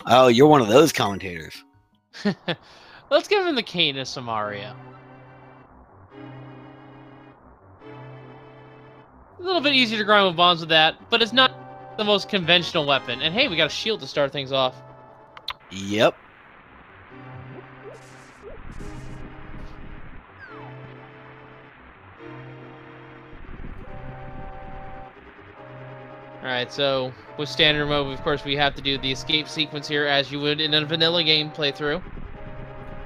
Oh, you're one of those commentators. Let's give him the Canis Samaria. A little bit easier to grind with bombs with that, but it's not the most conventional weapon. And hey, we got a shield to start things off. Yep. Alright, so with standard mode, of course, we have to do the escape sequence here as you would in a vanilla game playthrough.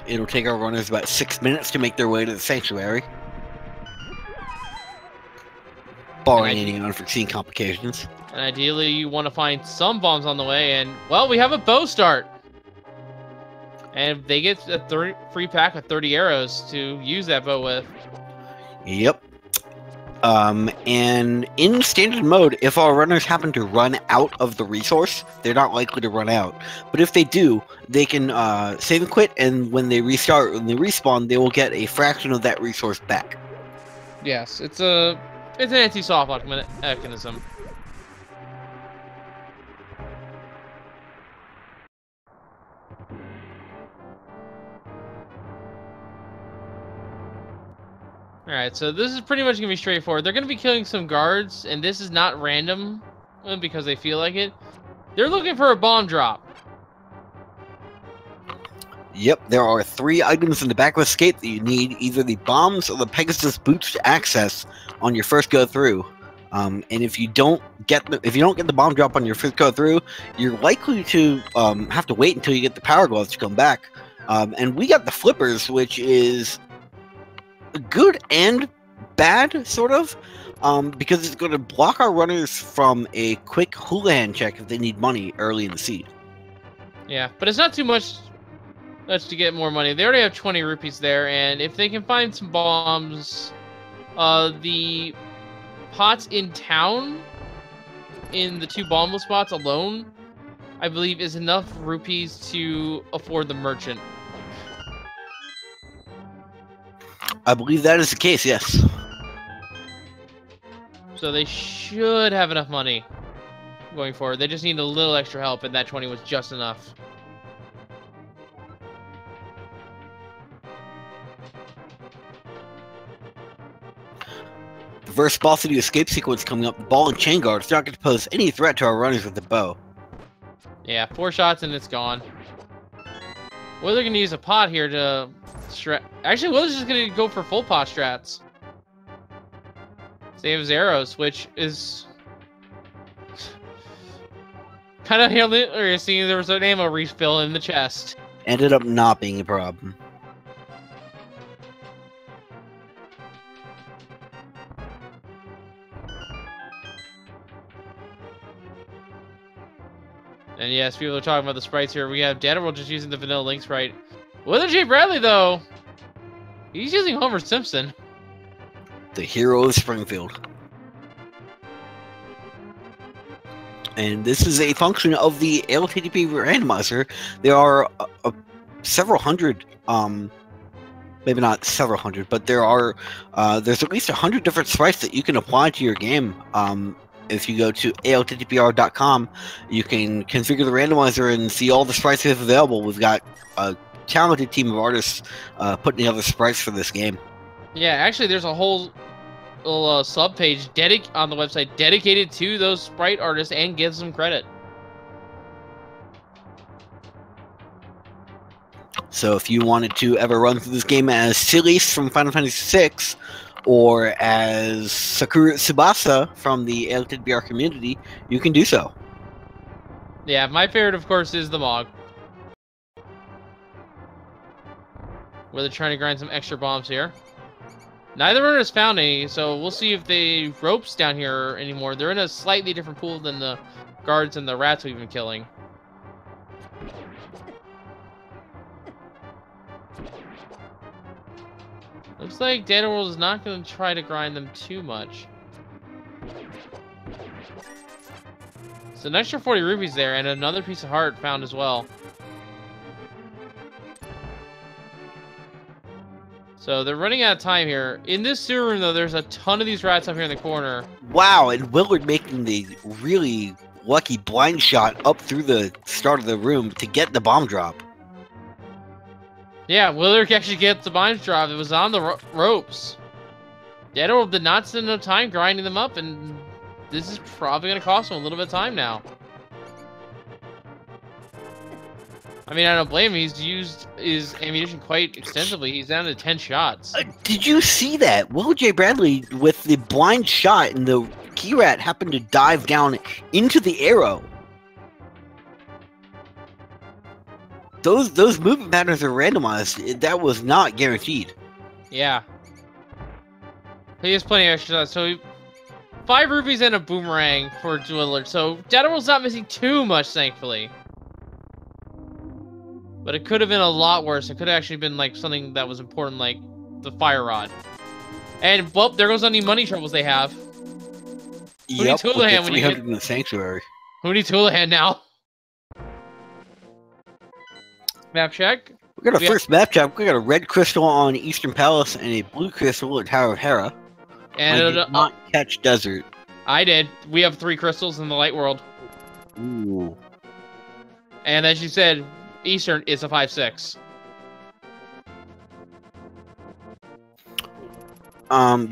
It'll take our runners about 6 minutes to make their way to the sanctuary. Barring any unforeseen complications. And ideally, you want to find some bombs on the way, and, well, we have a bow start! And they get a free pack of 30 arrows to use that bow with. Yep. And in standard mode, if our runners happen to run out of the resource, they're not likely to run out. But if they do, they can save and quit, and when they restart, when they respawn, they will get a fraction of that resource back. Yes, it's an anti-soft lock mechanism. Alright, so this is pretty much going to be straightforward. They're going to be killing some guards, and this is not random because they feel like it. They're looking for a bomb drop. Yep, there are 3 items in the back of Escape that you need, either the bombs or the Pegasus boots to access on your first go through. And if you don't get the bomb drop on your first go through, you're likely to have to wait until you get the power gloves to come back. And we got the flippers, which is good and bad, sort of, because it's going to block our runners from a quick Houlihan check if they need money early in the seed. Yeah, but it's not too much to get more money. They already have 20 rupees there, and if they can find some bombs, the pots in town, in the 2 bombless spots alone, I believe is enough rupees to afford the merchant. I believe that is the case, yes. So they should have enough money going forward. They just need a little extra help, and that 20 was just enough. The first boss of the escape sequence coming up, the ball and chain guard, is not going to pose any threat to our runners with the bow. Yeah, 4 shots and it's gone. Well, they're going to use a pot here to... Actually, Will's just going to go for full pot strats. Save his arrows, which is... kind of interesting. There was an ammo refill in the chest. Ended up not being a problem. And yes, people are talking about the sprites here. We have dataworld just using the vanilla Link sprite. WillardJBradley, though, he's using Homer Simpson. The hero of Springfield. And this is a function of the ALTTPR randomizer. There are several hundred, maybe not several hundred, but there's at least 100 different sprites that you can apply to your game. If you go to ALTTPR.com, you can configure the randomizer and see all the sprites we have available. We've got a talented team of artists putting together sprites for this game. Yeah, actually, there's a whole little sub-page on the website dedicated to those sprite artists and gives them credit. So if you wanted to ever run through this game as Silis from Final Fantasy VI, or as Sakura Tsubasa from the ALTTPR community, you can do so. Yeah, my favorite, of course, is the Mog. Where they're trying to grind some extra bombs here. Neither runner has found any, so we'll see if the ropes down here anymore. They're in a slightly different pool than the guards and the rats we've been killing. Looks like dataworld is not going to try to grind them too much. So an extra 40 rupees there, and another piece of heart found as well. So they're running out of time here. In this sewer room, though, there's a ton of these rats up here in the corner. Wow, and Willard making the really lucky blind shot up through the start of the room to get the bomb drop. Yeah, Willard actually gets the bomb drop. It was on the ropes. Dataworld did not spend no time grinding them up, and this is probably going to cost him a little bit of time now. I mean, I don't blame him. He's used his ammunition quite extensively. He's down to 10 shots. Did you see that? WillardJBradley with the blind shot, and the key rat happened to dive down into the arrow. Those movement patterns are randomized. That was not guaranteed. Yeah. He has plenty of extra shots. So 5 rupees and a boomerang for Willard. So Dataworld's not missing too much, thankfully. But it could have been a lot worse. It could have actually been like something that was important, like the fire rod. And well, there goes any money troubles they have. Yep, Who needs Houlihan when you get in the sanctuary? Who needs Houlihan now? Map check. We got a first map check. We got a red crystal on Eastern Palace and a blue crystal at Tower of Hera. And I did not catch Desert. I did. We have 3 crystals in the light world. Ooh. And as you said, Eastern is a 5/6.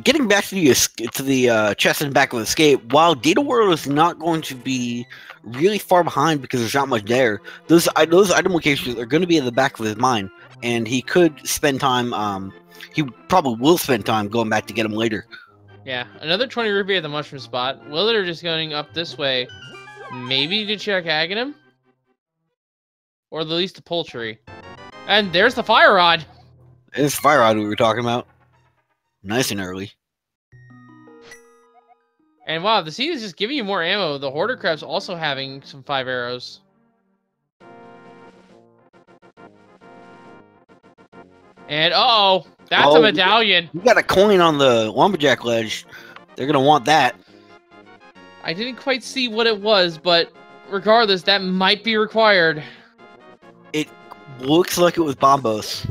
Getting back to the chest in the back of Escape, while Dataworld is not going to be really far behind because there's not much there, those item locations are going to be at the back of his mind, and he could spend time, he probably will spend time going back to get them later. Yeah, another 20 rupee at the mushroom spot. Willard are just going up this way, maybe to check Aghanim? Or at least the poultry. And there's the fire rod! There's the fire rod we were talking about. Nice and early. And wow, the seed is just giving you more ammo. The hoarder crab's also having some 5 arrows. And uh-oh, that's a medallion. You got a coin on the lumberjack ledge. They're gonna want that. I didn't quite see what it was, but regardless, that might be required. It looks like it was Bombos.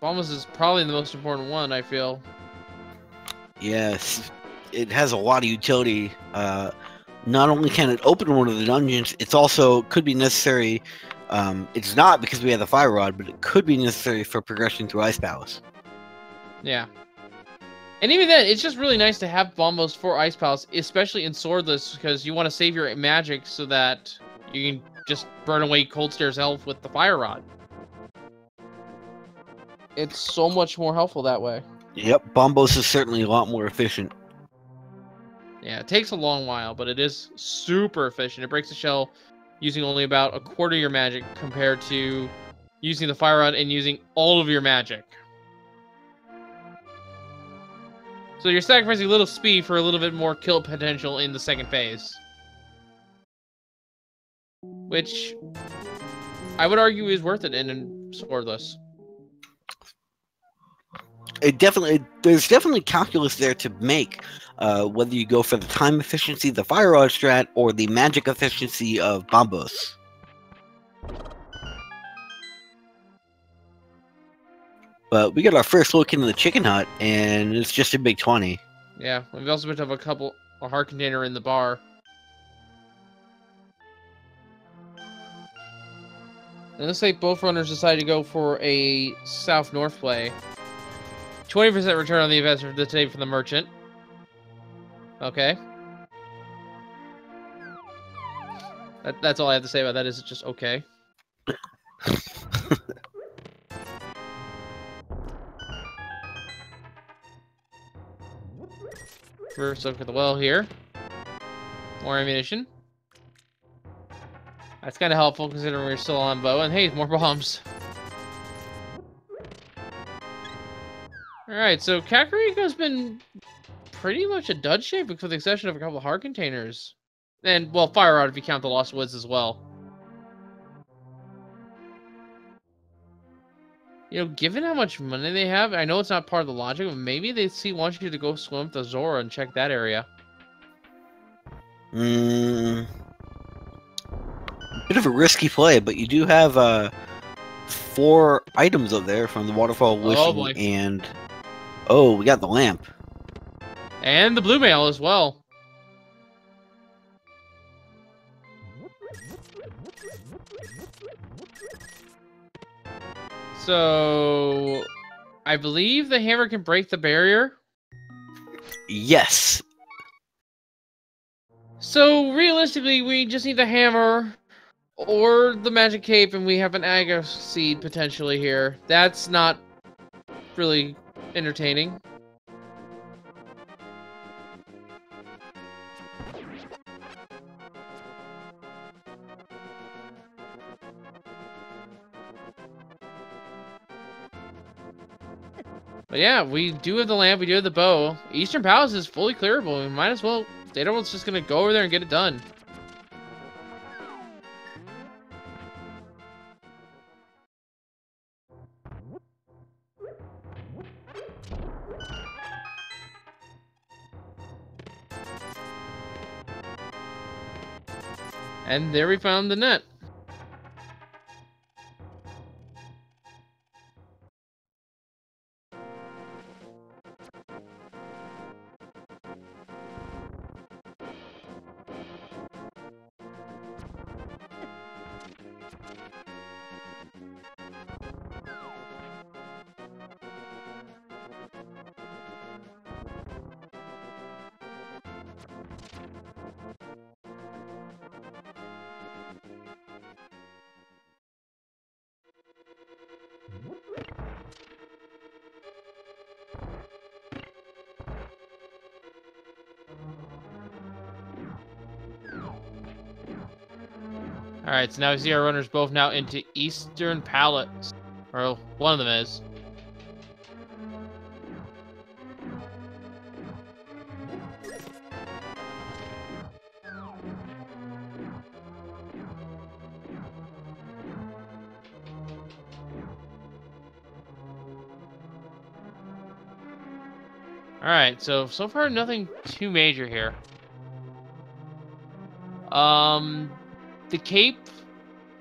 Bombos is probably the most important one, I feel. Yes, it has a lot of utility. Not only can it open one of the dungeons, it's also could be necessary. It's not because we have the fire rod, but it could be necessary for progression through Ice Palace. Yeah. And even then, it's just really nice to have Bombos for Ice Palace, especially in Swordless, because you want to save your magic so that you can just burn away Cold Stare's health with the fire rod. It's so much more helpful that way. Yep, Bombos is certainly a lot more efficient. Yeah, it takes a long while, but it is super efficient. It breaks the shell using only about a quarter of your magic compared to using the fire rod and using all of your magic. So you're sacrificing a little speed for a little bit more kill potential in the second phase. Which I would argue is worth it in Swordless. There's definitely calculus there to make, whether you go for the time efficiency, the fire rod strat, or the magic efficiency of Bombos. But we got our first look into the chicken hut, and it's just a big 20. Yeah, we've also picked up a heart container in the bar. And it looks like both runners decided to go for a south-north play. 20% return on the investment today for the merchant. Okay. That's all I have to say about that. Is it just okay? First look at the well here. More ammunition. That's kind of helpful considering we're still on bow. And hey, more bombs. Alright, so Kakariko's been pretty much a dud shape with the exception of a couple of heart containers. And, well, fire rod if you count the Lost Woods as well. You know, given how much money they have, I know it's not part of the logic, but maybe they want you to go swim with the Zora and check that area. Bit of a risky play, but you do have 4 items up there from the Waterfall of Oh, Wishing, boy. and oh, we got the lamp. And the blue mail as well. So, I believe the hammer can break the barrier. Yes. So, realistically, we just need the hammer or the magic cape, and we have an Aga seed potentially here. That's not really entertaining. But yeah, we do have the lamp, we do have the bow. Eastern Palace is fully clearable. We might as well. Dataworld's just gonna go over there and get it done. And there we found the net. Alright, so now we see our runners both now into Eastern Palace. Or one of them is. Alright, so far nothing too major here. The cape.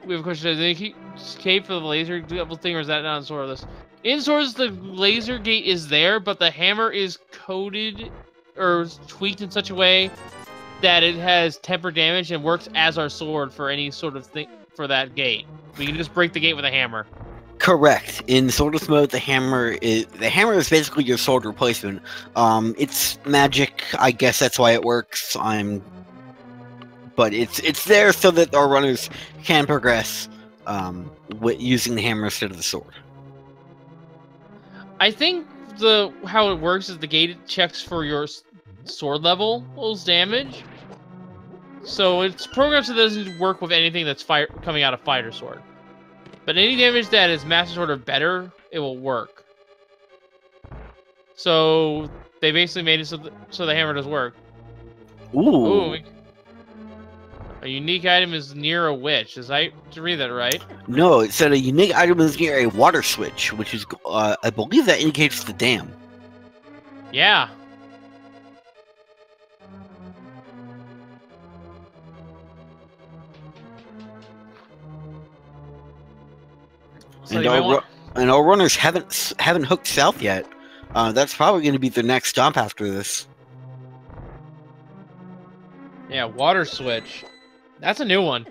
We have a question. The cape for the laser double thing, or is that not in Sorless? In Sorless, the laser gate is there, but the hammer is coded or tweaked in such a way that it has temper damage and works as our sword for any sort of thing for that gate. We can just break the gate with a hammer. Correct. In Swordless mode, the hammer is basically your sword replacement. It's magic. I guess that's why it works. But it's there so that our runners can progress using the hammer instead of the sword. I think how it works is the gate checks for your sword level's damage. So it's programmed so it doesn't work with anything that's coming out of fighter sword. But any damage that is master sword or better, it will work. So they basically made it so the hammer does work. Ooh. A unique item is near a witch. Did I read that right? No, it said a unique item is near a water switch, which is, I believe that indicates the dam. Yeah. So and our runners haven't hooked south yet. That's probably going to be the next stop after this. Yeah, water switch. That's a new one.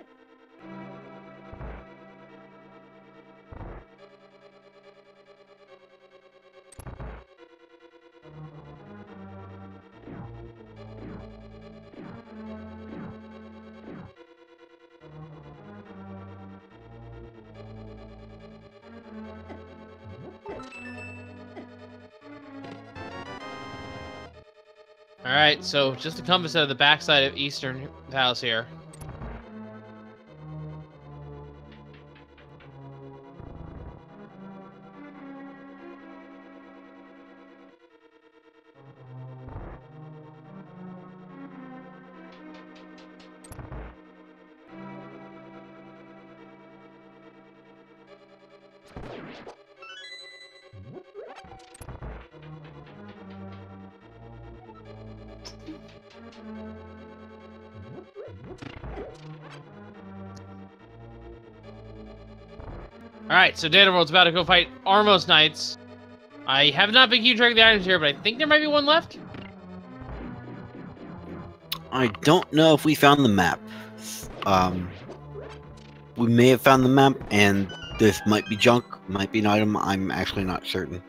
Alright, so just the compass out of the backside of Eastern Palace here. Alright, so Dataworld's about to go fight Armos Knights. I have not been keeping track of the items here, but I think there might be one left. I don't know if we found the map. We may have found the map, and this might be junk, might be an item. I'm actually not certain.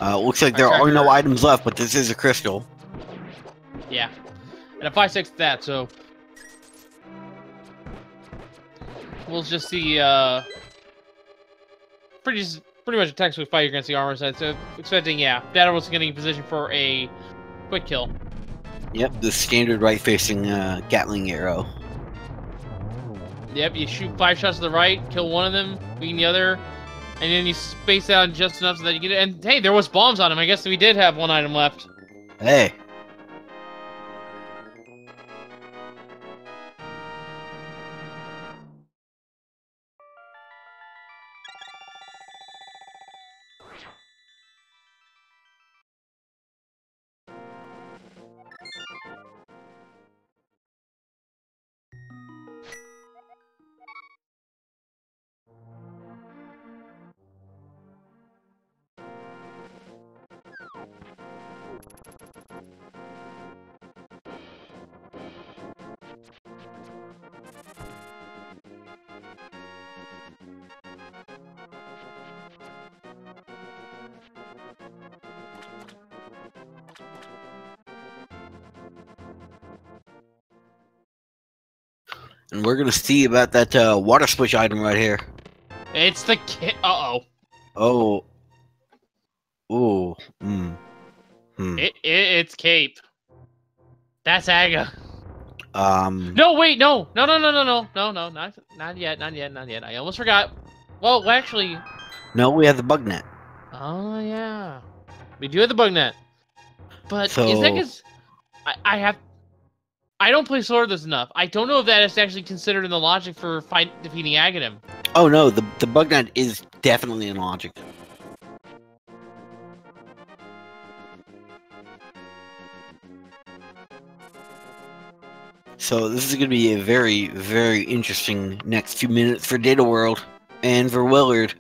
Looks like there are no items left, but this is a crystal. Yeah. And a 5/6 that, so we'll just see pretty much a textbook fight against the armor side. So expecting, yeah, Dataworld's getting in position for a quick kill. Yep, the standard right-facing Gatling arrow. Yep, you shoot 5 shots to the right, kill one of them, weaken the other, and then you space out just enough so that you get it. And hey, there was bombs on him. I guess we did have one item left. Hey. And we're gonna see about that water splish item right here. It's the kit. Uh-oh. Oh. Ooh. It's Cape. That's Aga. No, wait, no, not yet. I almost forgot. Well, actually. No, we have the bug net. Oh yeah, we do have the bug net. But So, is that because I don't play Swordless enough. I don't know if that is actually considered in the logic for defeating Aghanim. Oh no, the bug net is definitely in logic. So this is going to be a very, very interesting next few minutes for Data World and for Willard.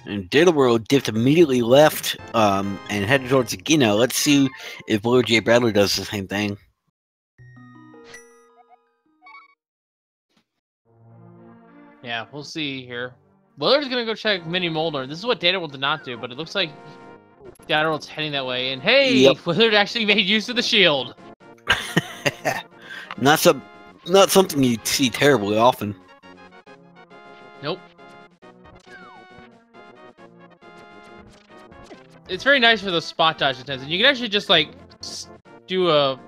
And Data World dipped immediately left and headed towards Agino. Let's see if WillardJBradley does the same thing. Yeah, we'll see here. Willard's gonna go check Mini Molder. This is what Data World did not do, but it looks like Data World's heading that way. And hey, yep. Willard actually made use of the shield. Not something you see terribly often. Nope. It's very nice for those spot dodge attempts, and you can actually just like do a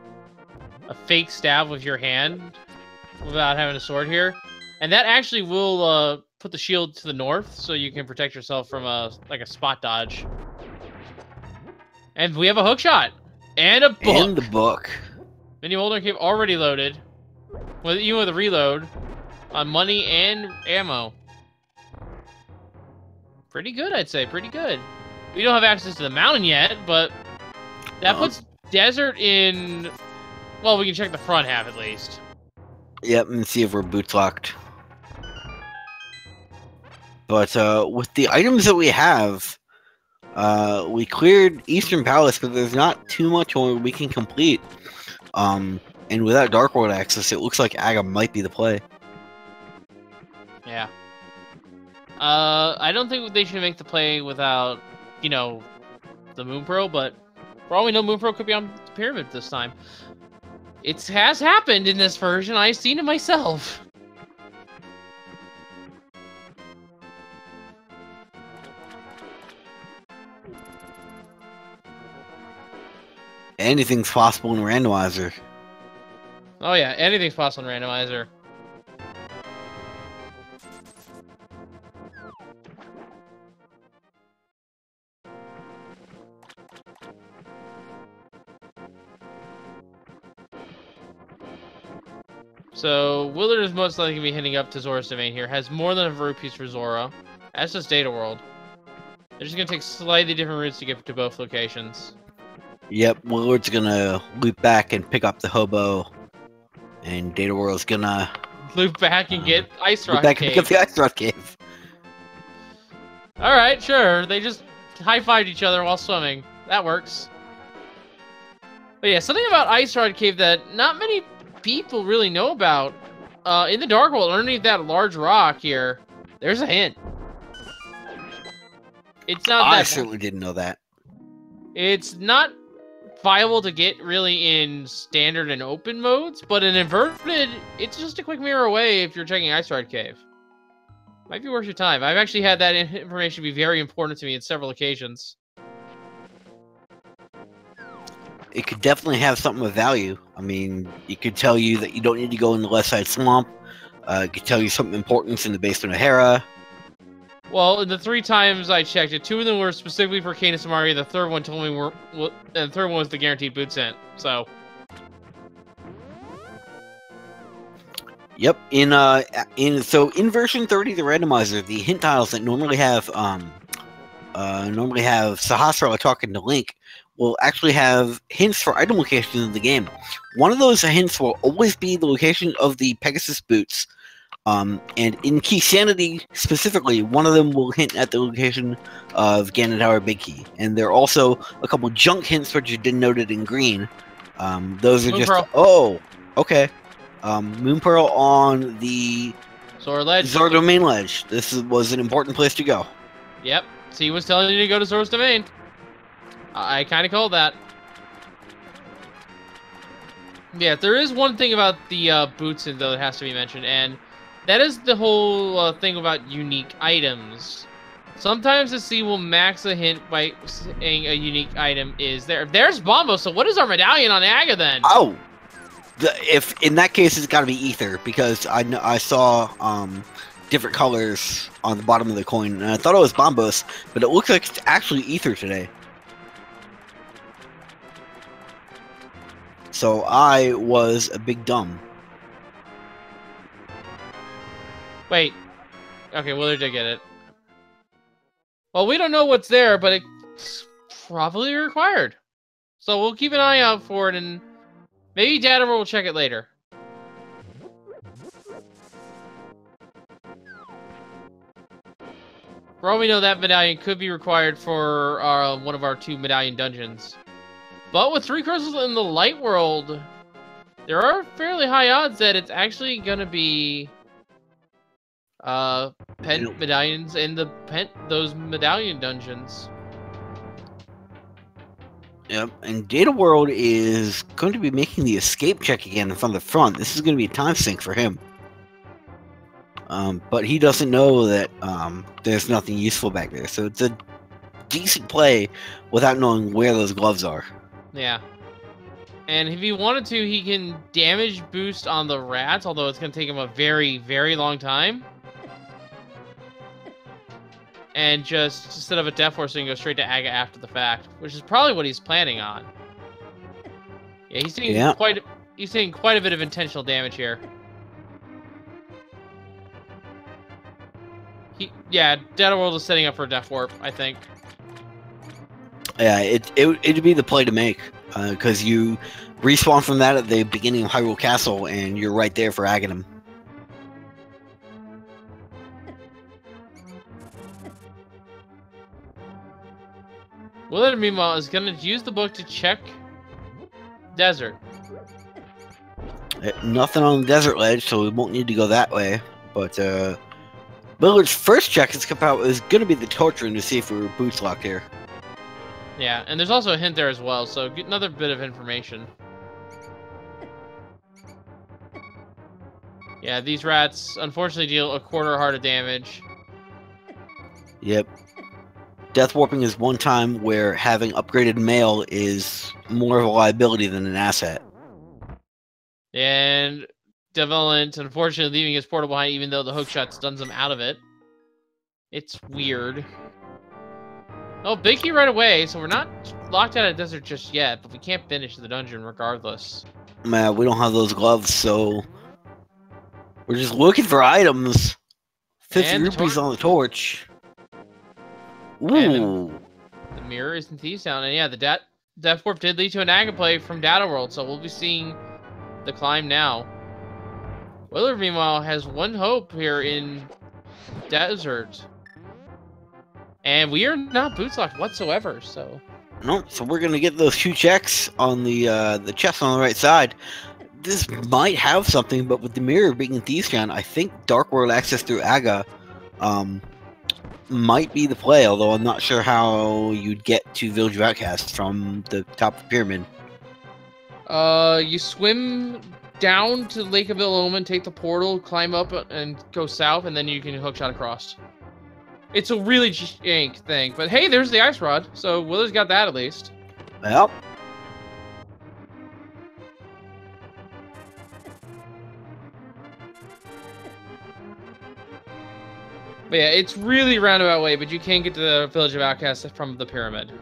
fake stab with your hand without having a sword here, and that actually will put the shield to the north, so you can protect yourself from a spot dodge. And we have a hook shot and a book. And the book. Mini Molder Cave already loaded, even with a reload on money and ammo. Pretty good, I'd say. Pretty good. We don't have access to the mountain yet, but that puts desert in. Well, we can check the front half at least. Yep, and see if we're boots locked. But with the items that we have, we cleared Eastern Palace, but there's not too much more we can complete. And without Dark World access, it looks like Aga might be the play. Yeah. I don't think they should make the play without, you know, the Moon Pro, but for all we know, Moon Pro could be on the Pyramid this time. It has happened in this version. I've seen it myself. Anything's possible in Randomizer. Oh yeah, anything's possible in Randomizer. So Willard is most likely going to be heading up to Zora's Domain here. Has more than enough rupees for Zora. That's just Data World. They're just going to take slightly different routes to get to both locations. Yep, Willard's gonna loop back and pick up the hobo, and Data World's gonna loop back and get Ice Rock back Cave. and pick up the Ice Rock Cave. Alright, sure. They just high-fived each other while swimming. That works. But yeah, something about Ice Rod Cave that not many people really know about. In the Dark World, underneath that large rock here, there's a hint. It's not I that certainly didn't know that. It's not viable to get really in standard and open modes, but in inverted, it's just a quick mirror away if you're checking Ice Rod Cave. Might be worth your time. I've actually had that information be very important to me on several occasions. It could definitely have something of value. I mean, it could tell you that you don't need to go in the left side swamp. It could tell you something important in the basement of Hera. Well, in the 3 times I checked it, 2 of them were specifically for Canis and Mario. The third one told me and the third one was the guaranteed boot scent. So. Yep. In version 30 of the randomizer, the hint tiles that normally have Sahasrara talking to Link will actually have hints for item locations in the game. One of those hints will always be the location of the Pegasus boots. And in Key Sanity specifically, one of them will hint at the location of Ganon Tower Big Key. And there are also a couple junk hints which you didn't noted in green. Those are Moon just Pearl. Oh, okay. Moon Pearl on the Zora Domain ledge. This was an important place to go. Yep. So he was telling you to go to Zora's Domain. I kind of called that. Yeah, there is one thing about the boots though that has to be mentioned, and that is the whole thing about unique items. Sometimes the sea will max a hint by saying a unique item is there. There's Bombo, so what is our medallion on Aga then? Oh! If in that case, it's got to be Ether, because I saw different colors on the bottom of the coin, and I thought it was Bombos, but it looks like it's actually Ether today. So I was a big dumb. Wait. Okay, Willard did get it. Well, we don't know what's there, but it's probably required. So we'll keep an eye out for it, and maybe Data will check it later. For all we know, that medallion could be required for one of our 2 medallion dungeons. But with 3 crystals in the light world, there are fairly high odds that it's actually going to be medallions in those medallion dungeons. Yep, and Data World is going to be making the escape check again from the front. This is going to be a time sink for him. But he doesn't know that there's nothing useful back there. So it's a decent play without knowing where those gloves are. Yeah. And if he wanted to, he can damage boost on the rats, although it's going to take him a very, very long time. And just, instead of a Death Force, he can go straight to Aga after the fact, which is probably what he's planning on. Yeah, he's taking quite a bit of intentional damage here. Data World is setting up for a Death Warp, I think. Yeah, it'd be the play to make, because you respawn from that at the beginning of Hyrule Castle, and you're right there for Aghanim. Willard, meanwhile, is going to use the book to check Desert. Nothing on the desert ledge, so we won't need to go that way. But Willard's first check is going to be the torture to see if we were boots locked here. Yeah, and there's also a hint there as well, so get another bit of information. Yeah, these rats unfortunately deal a quarter heart of damage. Yep. Death warping is one time where having upgraded mail is more of a liability than an asset. And Devalent, unfortunately, leaving his portal behind, even though the hookshot stuns him out of it. It's weird. Oh, Big Key right away, so we're not locked out of desert just yet, but we can't finish the dungeon regardless. Man, we don't have those gloves, so We're just looking for items. 50 And the rupees on the torch. Ooh. And the mirror is in Thieves Town. And yeah, the Death Warp did lead to an Aga play from Dataworld, so we'll be seeing the climb now. Willard, meanwhile, has one hope here in Desert. And we are not boots locked whatsoever, so... Nope, so we're gonna get those 2 checks on the chest on the right side. This might have something, but with the mirror being in Thieves Town, I think Dark World access through Aga might be the play, although I'm not sure how you'd get to Village of Outcasts from the top of the pyramid. You swim down to Lake of Ill-Omen, take the portal, climb up and go south, and then you can hookshot across. It's a really jank thing, but hey, there's the ice rod, so Willard's got that at least. Well. But yeah, it's really roundabout way, but you can get to the Village of Outcasts from the pyramid.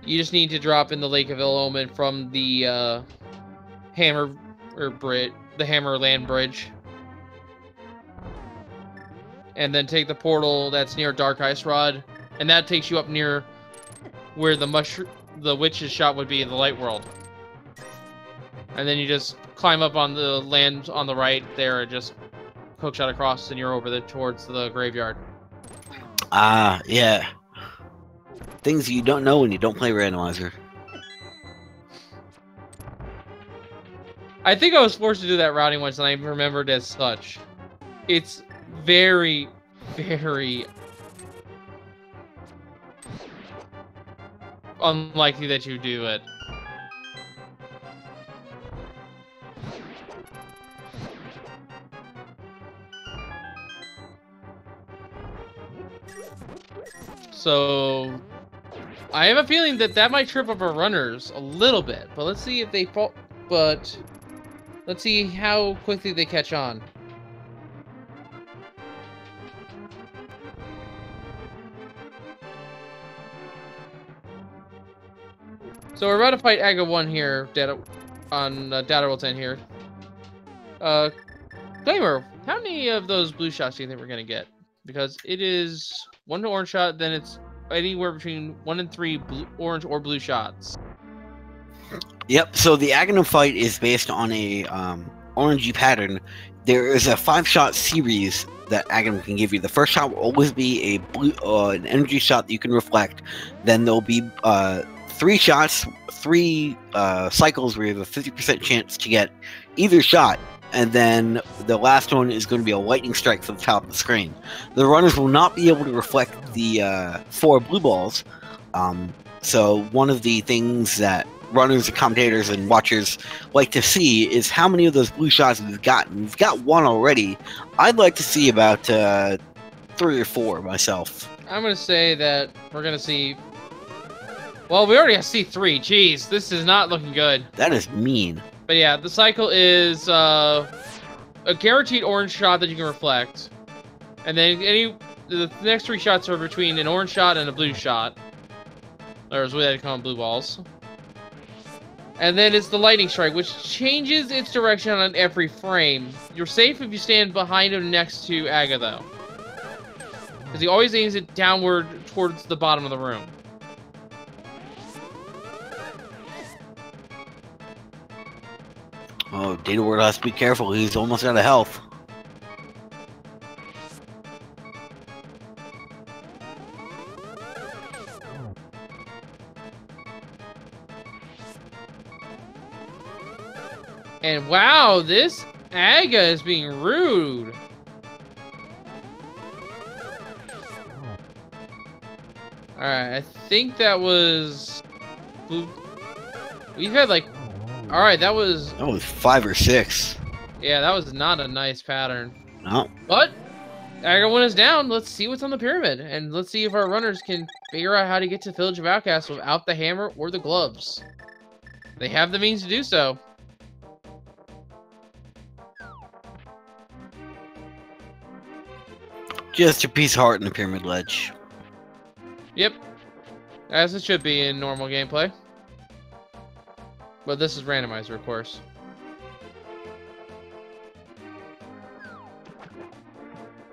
You just need to drop in the Lake of Ill-Omen from the Hammerland Bridge. And then take the portal that's near Dark Ice Rod, and that takes you up near where the witch's shop would be in the Light World. And then you just climb up on the land on the right there and just hookshot across, and you're over towards the graveyard. Yeah. Things you don't know when you don't play Randomizer. I think I was forced to do that routing once, and I remembered as such. It's very, very unlikely that you do it. So I have a feeling that might trip up our runners a little bit, but let's see if they fall. But let's see how quickly they catch on. So we're about to fight Aga 1 here, on Data World 10 here. Claimer, how many of those blue shots do you think we're gonna get? Because it is 1 orange shot, then it's anywhere between 1 and 3 orange or blue shots. Yep, so the Aghanim fight is based on a orangey pattern. There is a 5-shot series that Aghanim can give you. The first shot will always be a blue, an energy shot that you can reflect. Then there'll be 3 shots, 3 cycles where you have a 50% chance to get either shot. And then the last one is going to be a lightning strike from the top of the screen. The runners will not be able to reflect the 4 blue balls. So one of the things that runners and commentators and watchers like to see is how many of those blue shots we've gotten. We've got 1 already. I'd like to see about 3 or 4 myself. I'm going to say that we're going to see... Well, we already see 3. Jeez, this is not looking good. That is mean. But yeah, the cycle is a guaranteed orange shot that you can reflect. And then the next 3 shots are between an orange shot and a blue shot. Or as we like to call them, blue balls. And then it's the lightning strike, which changes its direction on every frame. You're safe if you stand behind him next to Aga, though. Because he always aims it downward towards the bottom of the room. Oh, dataworld has to be careful. He's almost out of health. And wow, this Aga is being rude. Alright, I think that was... We've had like... Alright, that was 5 or 6. Yeah, that was not a nice pattern. No. But Aga 1 is down. Let's see what's on the pyramid. And let's see if our runners can figure out how to get to Village of Outcasts without the hammer or the gloves. They have the means to do so. Just a piece of heart in the pyramid ledge. Yep. As it should be in normal gameplay. But this is randomizer, of course.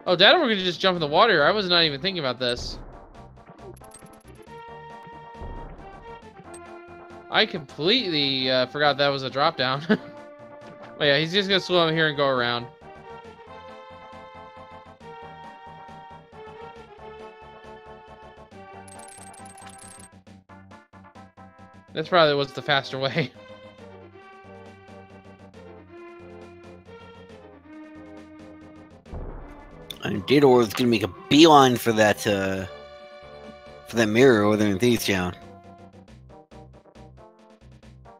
Oh, Dad, we're gonna just jump in the water. I was not even thinking about this. I completely forgot that was a drop down. Oh yeah, he's just gonna swim here and go around. That's probably was the faster way. And dataworld's gonna make a beeline for that mirror over there in Thieves Town.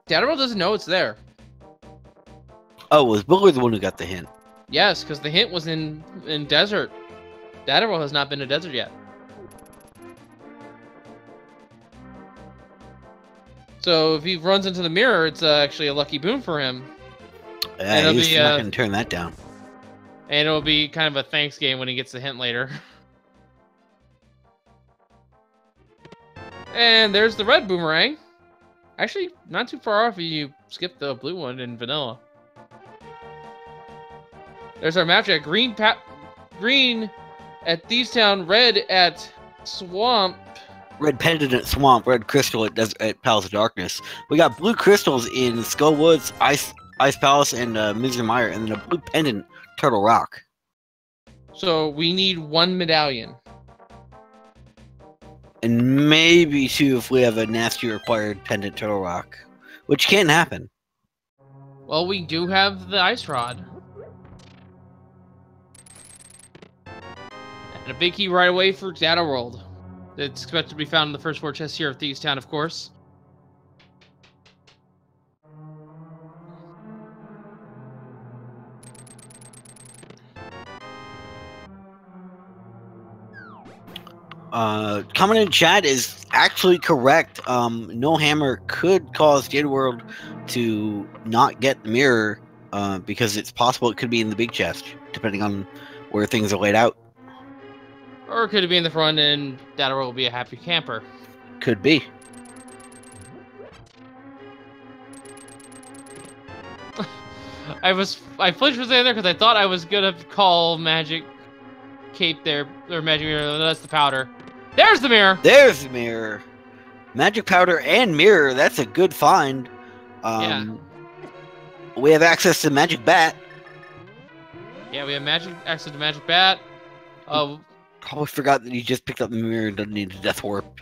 Dataworld doesn't know it's there. Oh, was Willard the one who got the hint? Yes, because the hint was in desert. Dataworld has not been to desert yet. So if he runs into the mirror, it's actually a lucky boon for him. Yeah, he's not gonna turn that down. And it'll be kind of a thanks game when he gets the hint later. And there's the red boomerang. Actually, not too far off if you skip the blue one in vanilla. There's our map check. Green at Thieves Town, red at Swamp. Red pendant at Swamp, red crystal at Palace of Darkness. We got blue crystals in Skull Woods, Ice Palace, and Mr. Meyer, and then a blue pendant, Turtle Rock. So we need 1 medallion. And maybe 2 if we have a nasty required pendant, Turtle Rock. Which can't happen. Well, we do have the ice rod. And a big key right away for Dataworld. It's expected to be found in the first 4 chests here at Thieves Town, of course. Comment in chat is actually correct. No hammer could cause Dataworld to not get the mirror because it's possible it could be in the big chest, depending on where things are laid out. Or could it be in the front and Dataworld will be a happy camper? Could be. I flinched for saying there because I thought I was gonna call Magic Cape there, or Magic Mirror. That's the powder. There's the mirror! There's the mirror. Magic powder and mirror. That's a good find. Yeah. We have access to Magic Bat. Yeah, we have access to Magic Bat. Probably forgot that he just picked up the mirror and doesn't need a Death Warp.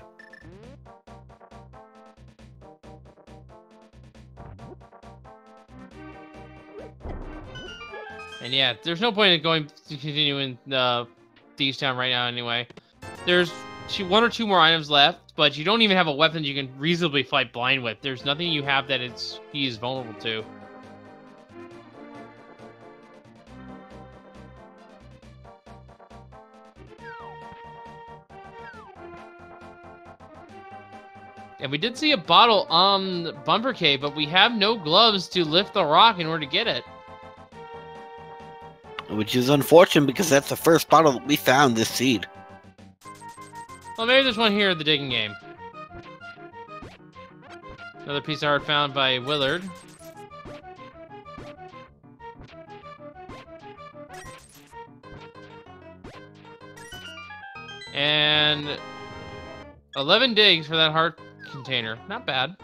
And yeah, there's no point in going to continue in Thieves Town right now anyway. There's 1 or 2 more items left, but you don't even have a weapon you can reasonably fight blind with. There's nothing you have that he is vulnerable to. And we did see a bottle on Bumper Cave, but we have no gloves to lift the rock in order to get it. Which is unfortunate because that's the first bottle that we found this seed. Well, maybe there's one here at the digging game. Another piece of art found by Willard. And 11 digs for that heart container. Not bad.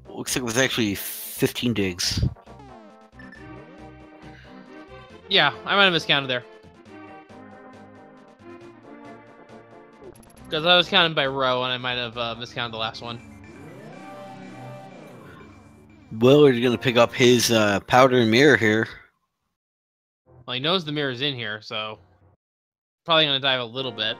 Looks like it was actually 15 digs. Yeah, I might have miscounted there. Because I was counting by row, and I might have miscounted the last one. Willard's gonna pick up his powder and mirror here. Well, he knows the mirror's in here, so probably gonna dive a little bit.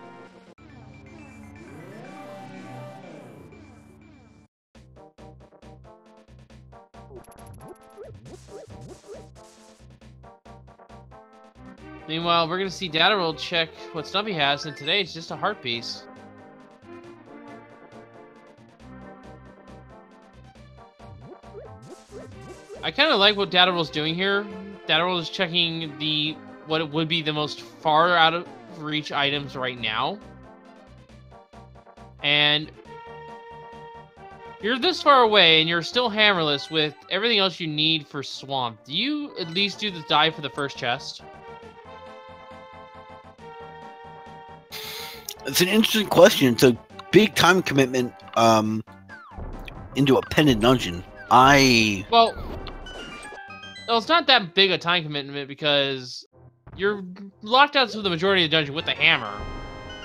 Meanwhile, we're gonna see Dataworld check what Stumpy has, and today it's just a heart piece. I kind of like what Dataworld's doing here. Dataworld is checking what it would be the most far out of reach items right now. And You're this far away, and you're still hammerless with everything else you need for Swamp. Do you at least do the dive for the first chest? It's an interesting question. It's a big time commitment into a pendant dungeon. Well, it's not that big a time commitment because you're locked out to the majority of the dungeon with the hammer.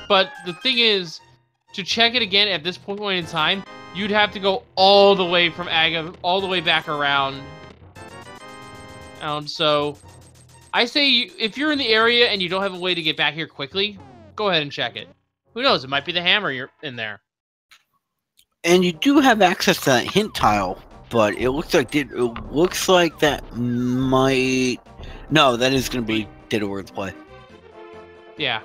But the thing is, to check it again at this point in time, you'd have to go all the way from Aga, all the way back around. So, I say if you're in the area and you don't have a way to get back here quickly, go ahead and check it. Who knows? It might be the hammer you're in there. And you do have access to that hint tile, but it looks like that might. No, that is going to be dataworld play. Yeah.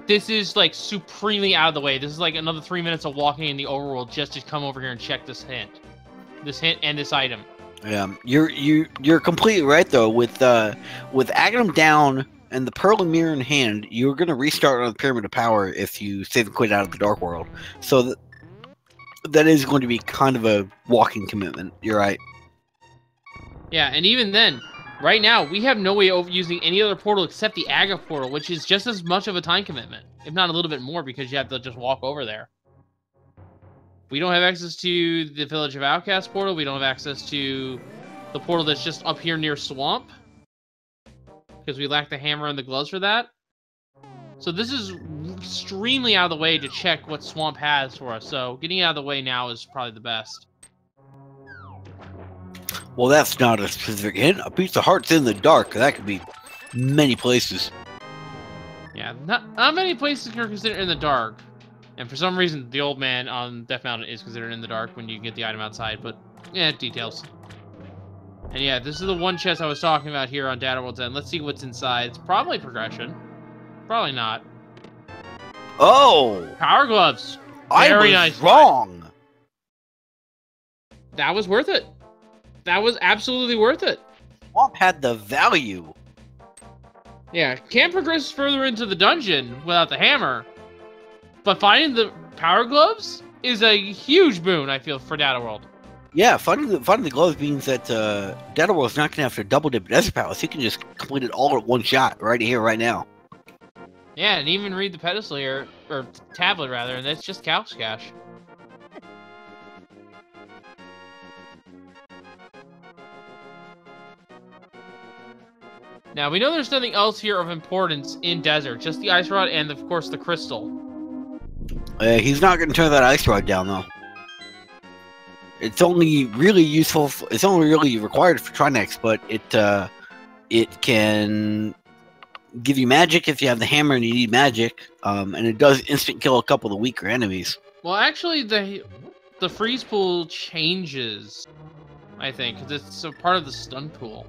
This is like supremely out of the way. This is like another 3 minutes of walking in the overworld just to come over here and check this hint and this item. Yeah, you're completely right though. With Aghanim down and the Pearl and Mirror in hand, you're gonna restart on the Pyramid of Power if you save and quit out of the Dark World. So that is going to be kind of a walking commitment. You're right. Yeah, and even then, right now we have no way of using any other portal except the Aga portal, which is just as much of a time commitment, if not a little bit more, because you have to just walk over there. We don't have access to the Village of Outcasts portal. We don't have access to the portal that's just up here near Swamp, because we lack the hammer and the gloves for that. So this is extremely out of the way to check what Swamp has for us. So getting out of the way now is probably the best. Well, that's not a specific hint. A piece of heart's in the dark. That could be many places. Yeah, not many places are considered in the dark. And for some reason, the old man on Death Mountain is considered in the dark when you get the item outside. But, yeah, details. And yeah, this is the one chest I was talking about here on Dataworld's End. Let's see what's inside. It's probably progression. Probably not. Oh! Power gloves. Very nice. Wrong. That was worth it. That was absolutely worth it. Swamp had the value. Yeah, can't progress further into the dungeon without the hammer. But finding the power gloves is a huge boon, I feel, for Dataworld. Yeah, finding the gloves means that Dataworld's not going to have to double dip Desert Palace. You can just complete it all at one shot, right here, right now. Yeah, and even read the pedestal here, or tablet rather, and that's just couch cash. Now, we know there's nothing else here of importance in Desert, just the ice rod and, of course, the crystal. He's not going to turn that ice rod down, though. It's only really useful. It's only really required for Trinex, but it can give you magic if you have the hammer and you need magic, and it does instant kill a couple of the weaker enemies. Well, actually, the freeze pool changes, I think, because it's a part of the stun pool.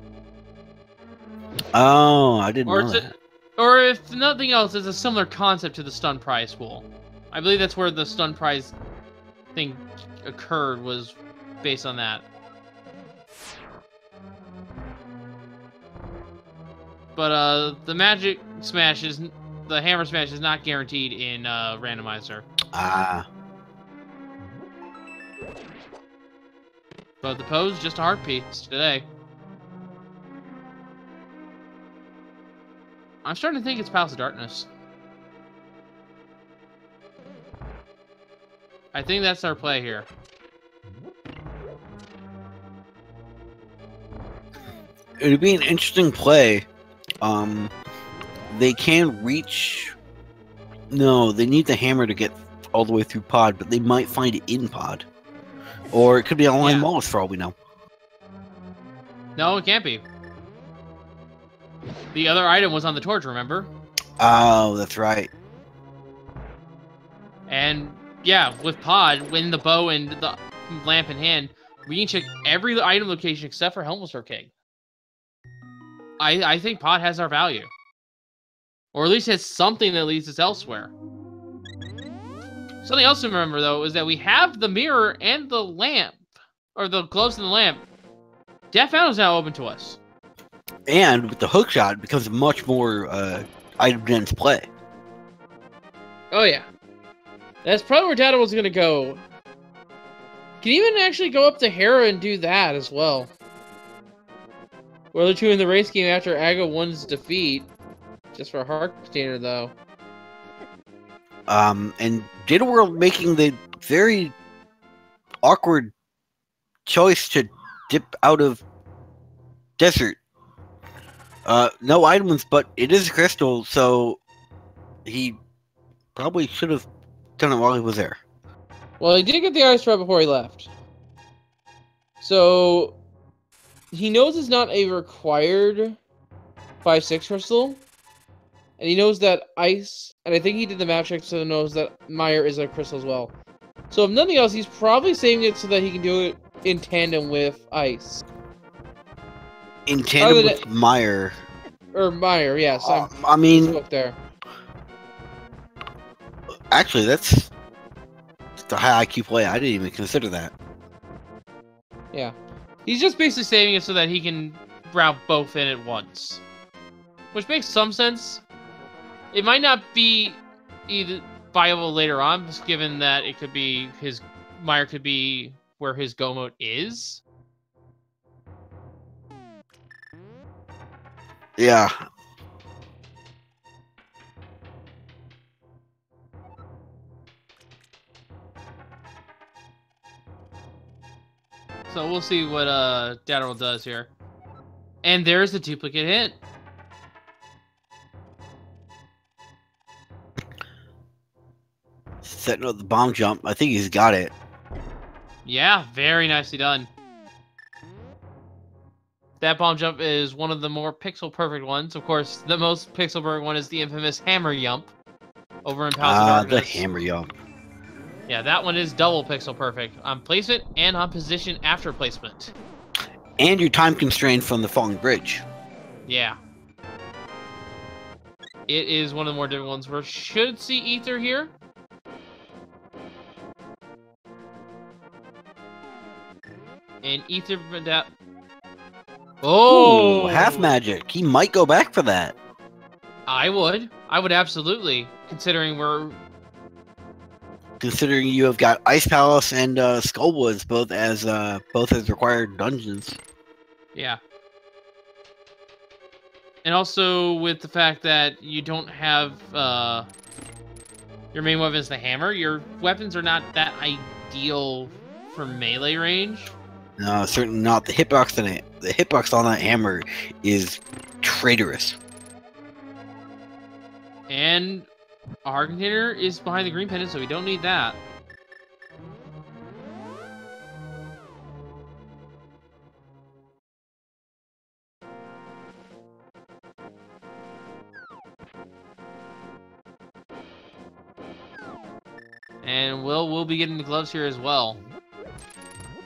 Oh, I didn't know that. Or if nothing else, it's a similar concept to the stun prize pool. I believe that's where the stun prize thing occurred, was based on that. But the magic smash is, the hammer smash is not guaranteed in Randomizer. Ah. But the pose, just a heart piece today. I'm starting to think it's Palace of Darkness. I think that's our play here. It'd be an interesting play. They can reach... No, they need the hammer to get all the way through pod, but they might find it in pod. Or it could be online malls for all we know. No, it can't be. The other item was on the torch, remember? Oh, that's right. And yeah, with pod, when the bow and the lamp in hand, we can check every item location except for Helmless King. I think pod has our value. Or at least has something that leads us elsewhere. Something else to remember, though, is that we have the mirror and the lamp. Or the gloves and the lamp. Death Mountain is now open to us. And with the hookshot, it becomes a much more item-dense play. Oh, yeah. That's probably where Data was gonna go. Can even actually go up to Hera and do that as well. Where they're two in the race game after Aga 1's defeat. Just for a heart container, though. And dataworld making the very awkward choice to dip out of desert. No items, but it is a crystal, so he probably should have done it while he was there. Well, he did get the ice right before he left. So, he knows it's not a required 5-6 crystal. And he knows that ice, and I think he did the map check so he knows that Meyer is a crystal as well. So if nothing else, he's probably saving it so that he can do it in tandem with ice. In tandem with Meyer. Or Meyer, yes. I mean, there. Actually, that's a high IQ play. I didn't even consider that. Yeah. He's just basically saving it so that he can route both in at once. Which makes some sense. It might not be either viable later on, just given that it could be Meyer could be where his go mode is. Yeah. So we'll see what Dataworld does here. And there's the duplicate hint. Setting up the bomb jump. I think he's got it. Yeah, very nicely done. That bomb jump is one of the more pixel perfect ones. Of course, the most pixel perfect one is the infamous hammer jump over in Palace of Darkness. The hammer jump. Yeah, that one is double pixel perfect on placement and on position after placement. And you're time constrained from the falling bridge. Yeah. It is one of the more difficult ones. We should see Ether here. And Ether that. Oh, ooh, half magic. He might go back for that. I would absolutely, considering you have got Ice Palace and Skullwoods both as required dungeons. Yeah. And also with the fact that you don't have your main weapon is the hammer, your weapons are not that ideal for melee range. No, certainly not. The hitbox on that hammer is traitorous. And a heart container is behind the green pendant, so we don't need that. And we'll be getting the gloves here as well.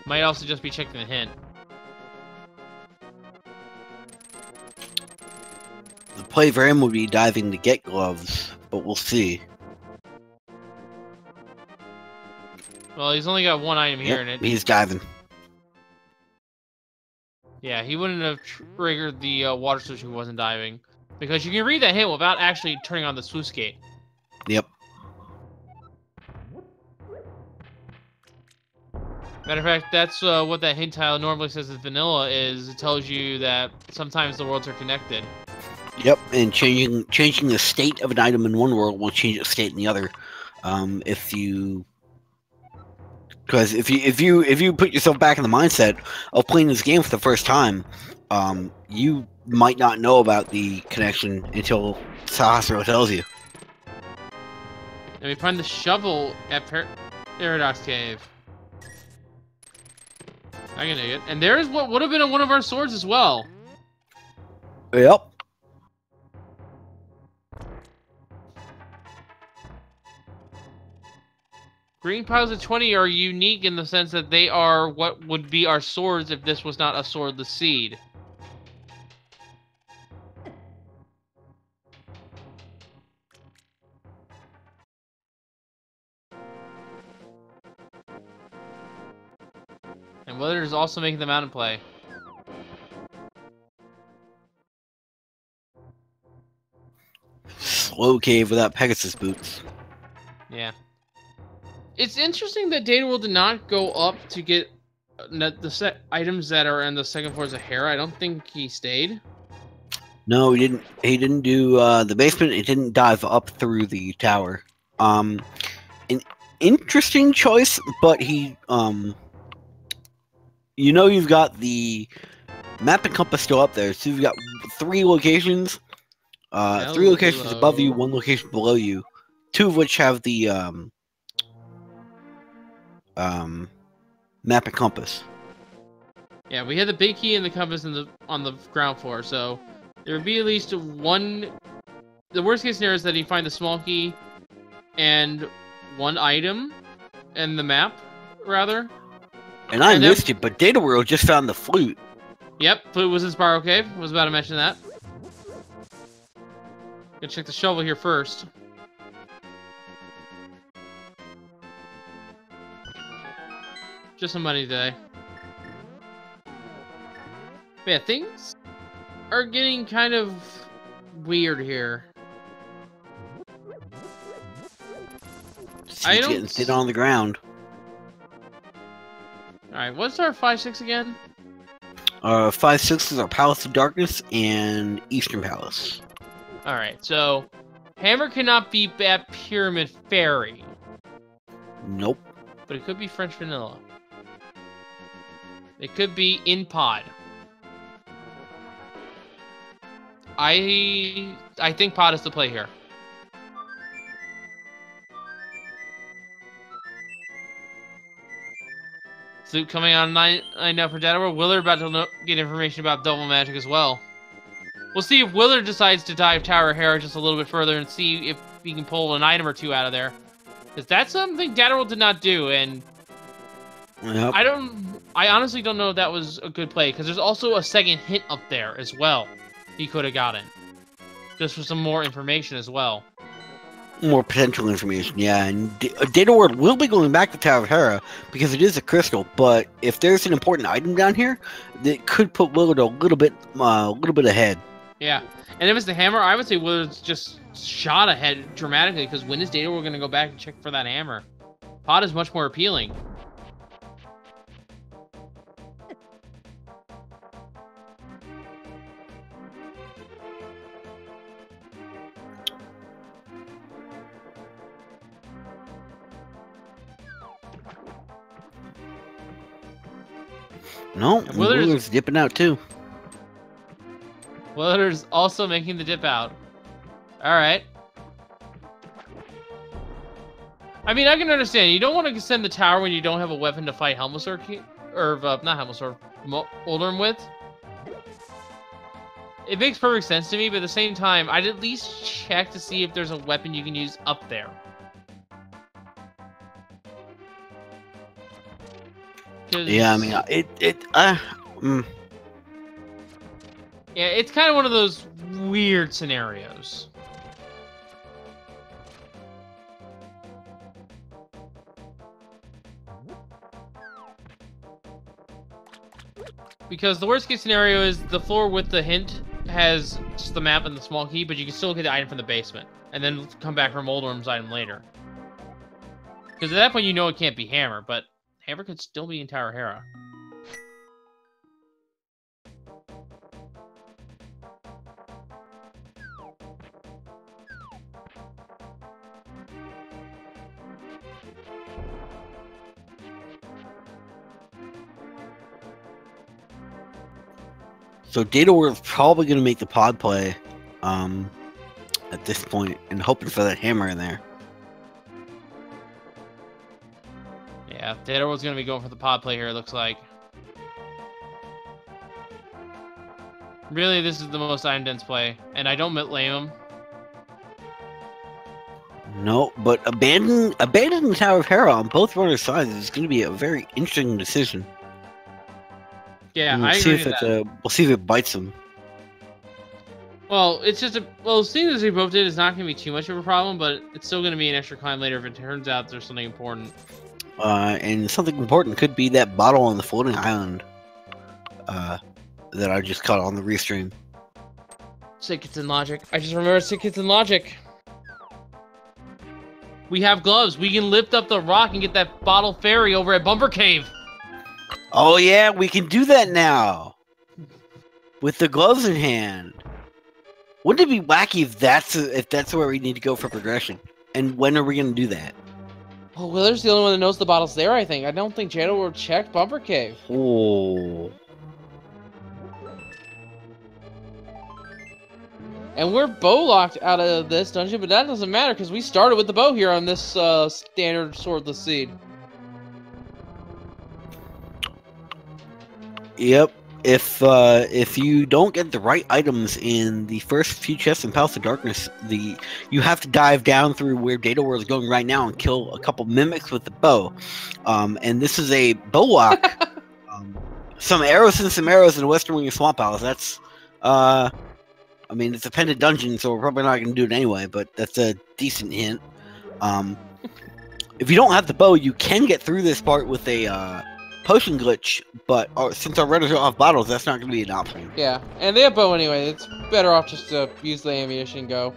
Might also just be checking the hint. The play for him would be diving to get gloves, but we'll see. Well, he's only got one item here in it. He's diving. Yeah, he wouldn't have triggered the water switch if he wasn't diving. Because you can read that hint without actually turning on the sluice gate. Yep. Matter of fact, that's what that hint tile normally says is vanilla is. It tells you that sometimes the worlds are connected. Yep, and changing the state of an item in one world will change its state in the other. Because if you put yourself back in the mindset of playing this game for the first time, you might not know about the connection until Sahasra tells you. And we find the shovel at Paradox Cave. I can dig it. And there's what would have been one of our swords as well. Yep. Green piles of 20 are unique in the sense that they are what would be our swords if this was not a swordless seed. And Willard is also making them out in play. Slow cave without Pegasus boots. Yeah. It's interesting that Dataworld did not go up to get the items that are in the second floor of Hera. I don't think he stayed. No, he didn't. He didn't do the basement. He didn't dive up through the tower. An interesting choice, but he you know, you've got the map and compass still up there, so you've got 3 locations. 3 locations above you, 1 location below you, 2 of which have the map and compass. Yeah, we had the big key and the compass on the ground floor, so there would be at least 1. The worst case scenario is that you find the small key and 1 item in the map, rather. And I missed it, but Dataworld just found the flute. Yep, flute was in Spiral Cave. Was about to mention that. Gonna check the shovel here first. Just some money today. But yeah, things are getting kind of weird here. I don't getting sit on the ground. Alright, what's our 5-6 again? 5-6 is our Palace of Darkness and Eastern Palace. Alright, so Hammer cannot be at Pyramid Fairy. Nope. But it could be French Vanilla. It could be in Pod. I think Pod is the play here. Flute coming on 9 now for Dataworld. Willard about to get information about double magic as well. We'll see if Willard decides to dive Tower Hera just a little bit further and see if he can pull an item or 2 out of there. Because that's something Dataworld did not do, and yep. I honestly don't know if that was a good play, because there's also a second hint up there as well he could have gotten. Just for some more information as well. More potential information, yeah. And Dataworld will be going back to Tower of Hera because it is a crystal. But if there's an important item down here, that could put Willard a little bit ahead. Yeah, and if it's the hammer, I would say Willard's just shot ahead dramatically. Because when is Dataworld going to go back and check for that hammer? Pod is much more appealing. No, Willard's dipping out too. Willard's also making the dip out. Alright. I mean, I can understand. You don't want to send the tower when you don't have a weapon to fight Helmasaur, not Helmasaur, Uldrum with. It makes perfect sense to me, but at the same time, I'd at least check to see if there's a weapon you can use up there. Yeah, I mean, yeah, it's kind of one of those weird scenarios. Because the worst case scenario is the floor with the hint has just the map and the small key, but you can still get the item from the basement, and then come back from Uldrum's item later. Because at that point you know it can't be Hammer, but Hammer could still be in Tower Hera. So Dataworld's probably going to make the pod play at this point, and hoping for that hammer in there. Yeah, Dataworld's going to be going for the pod play here, it looks like. Really, this is the most item-dense play, and I don't blame him. No, but abandoning the Tower of Hera on both runners' sides is going to be a very interesting decision. Yeah, I agree with that. We'll see if it bites them. Well, it's just seeing as they both did is not going to be too much of a problem, but it's still going to be an extra climb later if it turns out there's something important. And something important could be that bottle on the floating island that I just caught on the restream. Sick Kids in Logic. I just remembered Sick Kids in Logic. We have gloves. We can lift up the rock and get that bottle fairy over at Bumper Cave. Oh yeah, we can do that now. With the gloves in hand. Wouldn't it be wacky if that's where we need to go for progression? And when are we going to do that? Oh, Willard's the only one that knows the bottle's there, I think. I don't think Jado will check Bumper Cave. Oh. And we're bow locked out of this dungeon, but that doesn't matter because we started with the bow here on this standard swordless seed. Yep. If you don't get the right items in the first few chests in Palace of Darkness, you have to dive down through where Dataworld is going right now and kill a couple mimics with the bow. And this is a bow lock. Some arrows and some arrows in the Western Wing of Swamp Palace. That's I mean, it's a pendant dungeon, so we're probably not going to do it anyway, but that's a decent hint. If you don't have the bow, you can get through this part with a potion glitch, but since our runners don't have bottles, that's not going to be an option. Yeah, and they have bow anyway. It's better off just to use the ammunition and go.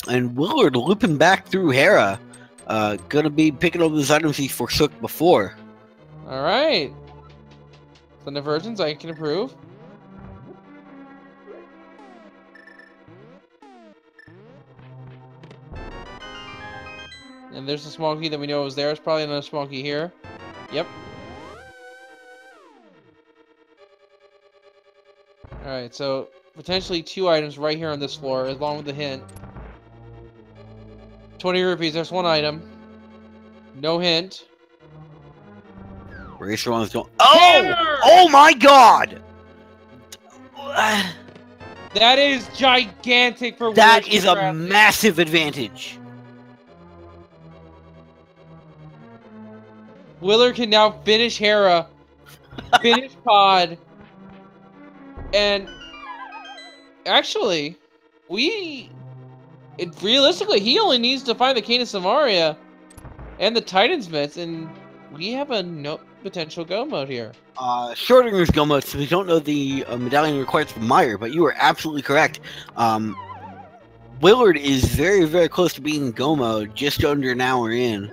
And Willard looping back through Hera, gonna be picking up those items he forsook before. Alright. The divergence I can approve. And there's a small key that we know was there. It's probably another small key here. Yep. Alright, so potentially 2 items right here on this floor, along with the hint. 20 rupees, there's 1 item. No hint. Racer one's going. Oh! Oh my god! That is gigantic for That is a massive advantage. Willard can now finish Hera, finish Pod, and actually, realistically, he only needs to find the Cane of Samaria and the Titan's Myths, and we have a no potential go mode here. Schrodinger's go mode, so we don't know the medallion required for Meyer, but you are absolutely correct. Willard is very, very close to being go mode, just under an hour in.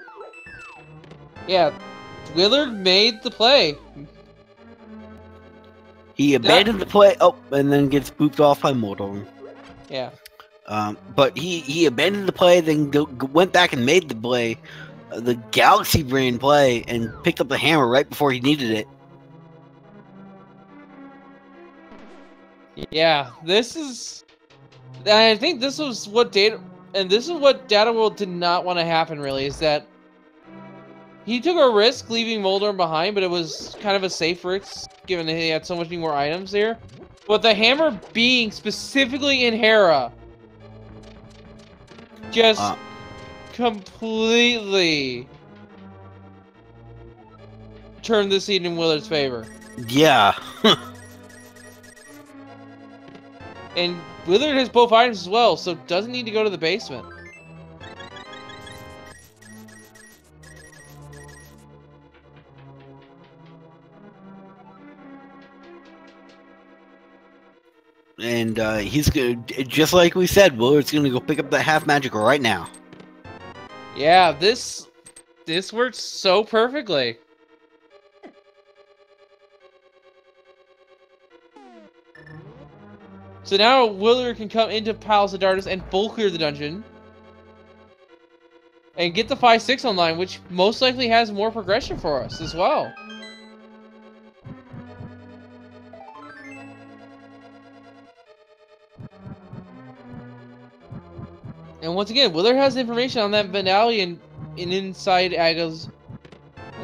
Yeah. Willard made the play. He abandoned the play, and then gets booped off by Mordor. Yeah. But he abandoned the play, then went back and made the play, the Galaxy Brain play, and picked up the hammer right before he needed it. Yeah, this is... I think this was what Dataworld did not want to happen, really, is that he took a risk leaving Moldorm behind, but it was kind of a safe risk, given that he had so much more items here. But the hammer being specifically in Hera just completely turned the seed in Willard's favor. Yeah. And Willard has both items as well, so doesn't need to go to the basement. And he's gonna, just like we said, Willard's gonna go pick up that half magic right now. Yeah, this works so perfectly. So now Willard can come into Palace of Darkness and full clear the dungeon. And get the 5-6 online, which most likely has more progression for us as well. And once again, Willard has information on that medallion inside Aga's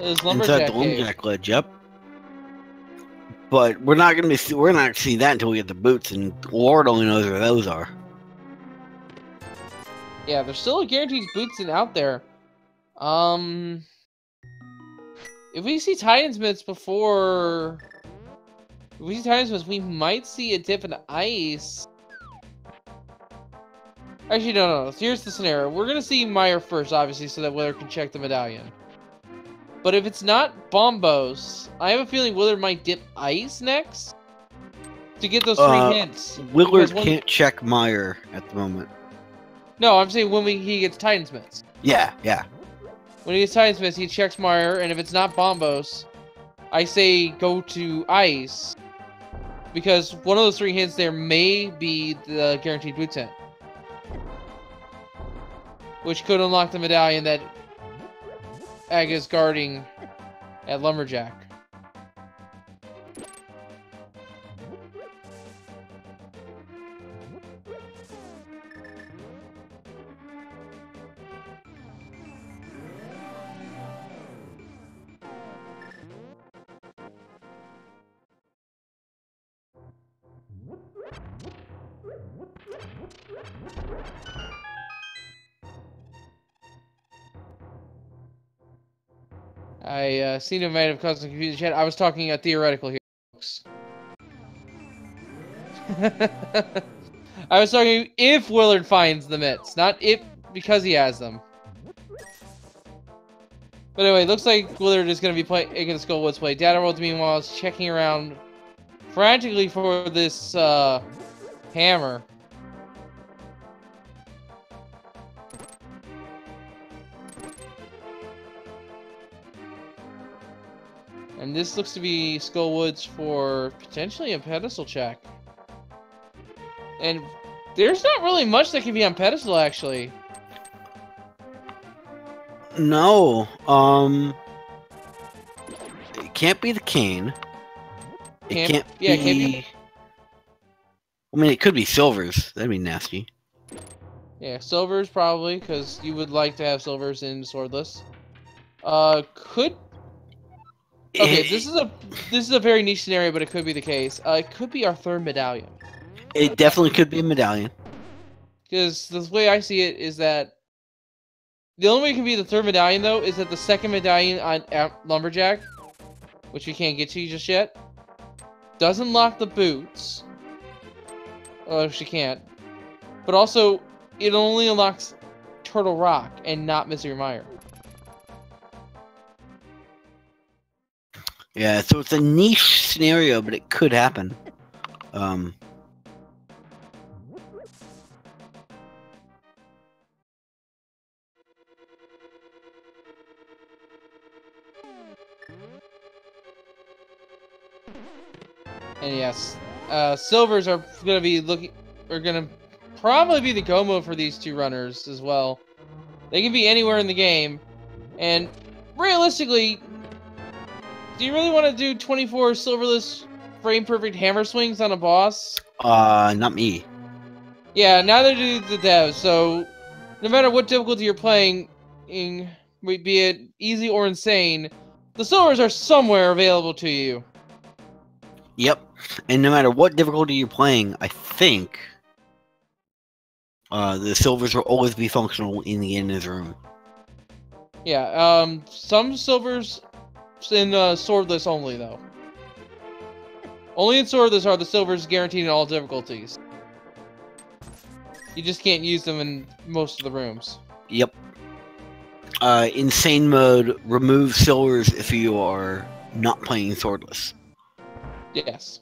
lumberjack inside the lumberjack ledge, yep. But we're not gonna see that until we get the boots, and Lord only knows where those are. Yeah, there's still a guaranteed boots out there. If we see Titan's Myths before... If we see Titan's Myths, we might see a dip in ice. Actually, no. Here's the scenario. We're gonna see Meyer first, obviously, so that Willard can check the medallion. But if it's not Bombos, I have a feeling Willard might dip ice next to get those 3 hints. Willard can't check Meyer at the moment. No, I'm saying when he gets Titan's Mitts. Yeah, yeah. When he gets Titan's Mitts, he checks Meyer, and if it's not Bombos, I say go to Ice. Because one of those 3 hints there may be the guaranteed boot tent. Which could unlock the medallion that Aga's guarding at Lumberjack. I seem to might have caused some confusion. Chat. I was talking a theoretical here, folks. I was talking if Willard finds the mitts, not if because he has them. But anyway, looks like Willard is going to be playing against Skullwoods play. Dataworld, meanwhile, is checking around frantically for this hammer. And this looks to be Skullwoods for potentially a pedestal check. And there's not really much that can be on pedestal, actually. No, it can't be the cane. It can't be... Yeah, it can't be... I mean, it could be silvers. That'd be nasty. Yeah, silvers probably, because you would like to have silvers in Swordless. Could... Okay, this is a very niche scenario, but it could be the case. It could be our 3rd medallion. It definitely could be a medallion. Because the way I see it is that the only way it can be the 3rd medallion, though, is that the 2nd medallion on Lumberjack, which we can't get to just yet, doesn't lock the boots. Oh, she can't. But also, it only unlocks Turtle Rock and not Misery Mire. Yeah, so it's a niche scenario, but it could happen. And yes, silvers are gonna be probably be the go mode for these 2 runners as well. They can be anywhere in the game, and realistically, do you really want to do 24 silverless frame perfect hammer swings on a boss? Not me. Yeah, neither do the devs. So, no matter what difficulty you're playing, be it easy or insane, the silvers are somewhere available to you. Yep, and no matter what difficulty you're playing, I think the silvers will always be functional in the enemy's room. Yeah, some silvers in Swordless only, though. Only in Swordless are the silvers guaranteed in all difficulties. You just can't use them in most of the rooms. Yep. Insane mode, remove silvers if you are not playing Swordless. Yes.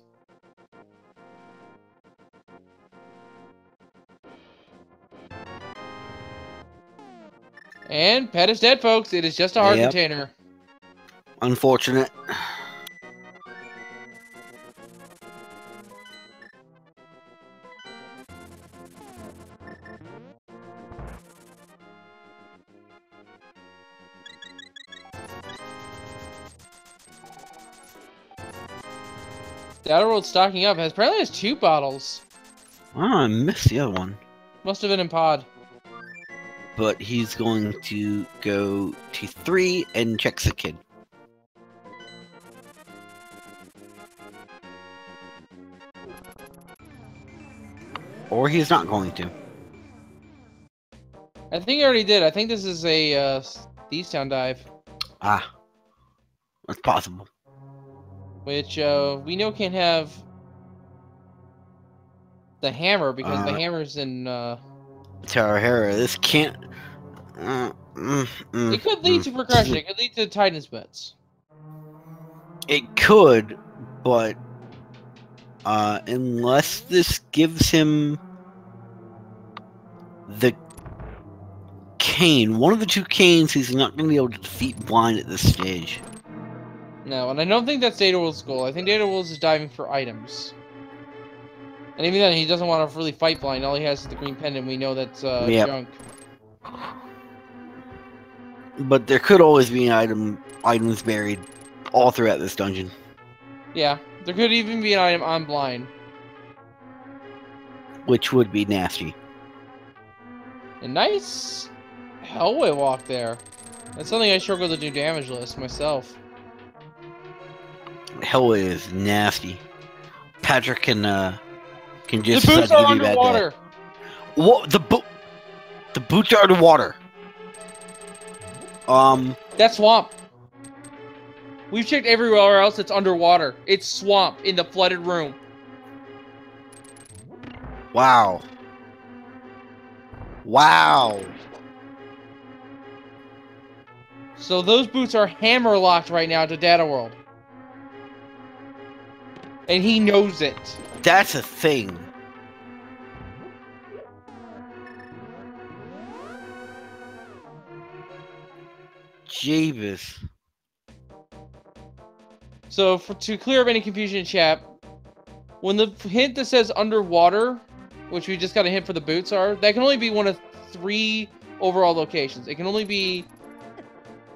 And Pet is dead, folks. It is just a heart container. Unfortunate. The Outer World stocking up apparently has 2 bottles. Oh, I missed the other one. Must have been in pod. But he's going to go to 3 and checks the kid. Or he's not going to. I think I already did. I think this is a Thieves Town dive. Ah. That's possible. Which we know can't have the hammer because the hammer's in Tarahera. This can't. It could lead to progression. It could lead to Titan's Mitts. It could, but unless this gives him the cane. One of the two canes he's not going to be able to defeat blind at this stage. No, and I don't think that's Dataworld's goal. I think Dataworld's is diving for items. And even then, he doesn't want to really fight blind. All he has is the green pendant. We know that's junk. But there could always be items buried all throughout this dungeon. Yeah, there could even be an item on blind. Which would be nasty. A nice hallway walk there. That's something I struggle to do damage list myself. Hellway is nasty. Patrick can just the boots are underwater. What the boots are underwater. That's swamp. We've checked everywhere else it's underwater. It's swamp in the flooded room. Wow. Wow. So those boots are hammer locked right now to Dataworld. And he knows it. That's a thing. Jeebus. So to clear up any confusion in chat, when the hint that says underwater, which we just got a hint for the boots are, that can only be one of 3 overall locations. It can only be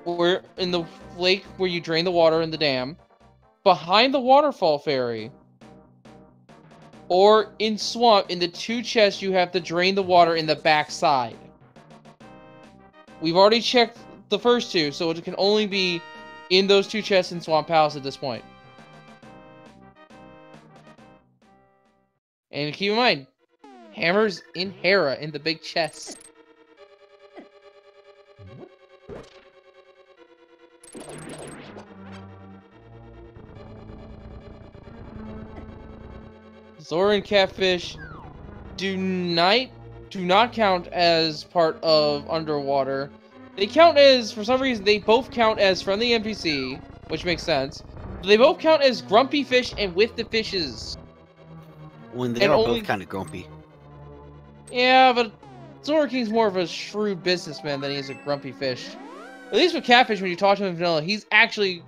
where in the lake where you drain the water in the dam, behind the waterfall ferry, or in swamp in the 2 chests you have to drain the water in the back side. We've already checked the first 2, so it can only be in those 2 chests in Swamp Palace at this point. And keep in mind, hammers in Hera in the big chest. Zora and Catfish do not count as part of underwater. They count as, for some reason, they both count as friendly NPC, which makes sense. But they both count as grumpy fish and with the fishes. When they are both kind of grumpy. Yeah, but Zora King's more of a shrewd businessman than he is a grumpy fish. At least with Catfish, when you talk to him in vanilla, he's actually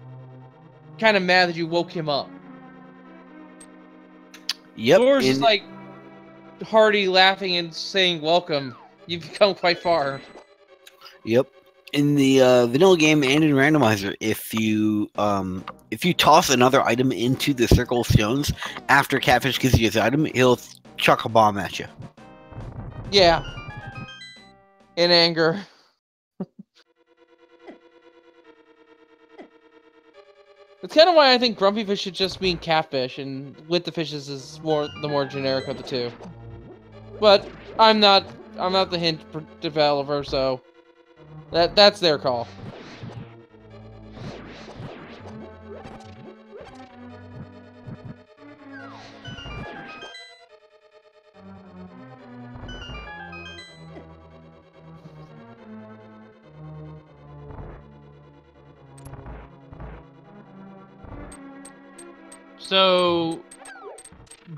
kind of mad that you woke him up. Yep. Zora's just like hearty, laughing and saying welcome. You've come quite far. Yep. In the vanilla game and in Randomizer, if you toss another item into the circle of stones after Catfish gives you his item, he'll chuck a bomb at you. Yeah. In anger. That's kind of why I think grumpy fish should just mean catfish, and with the fishes is the more generic of the 2. But I'm not the hint developer, so that's their call. So,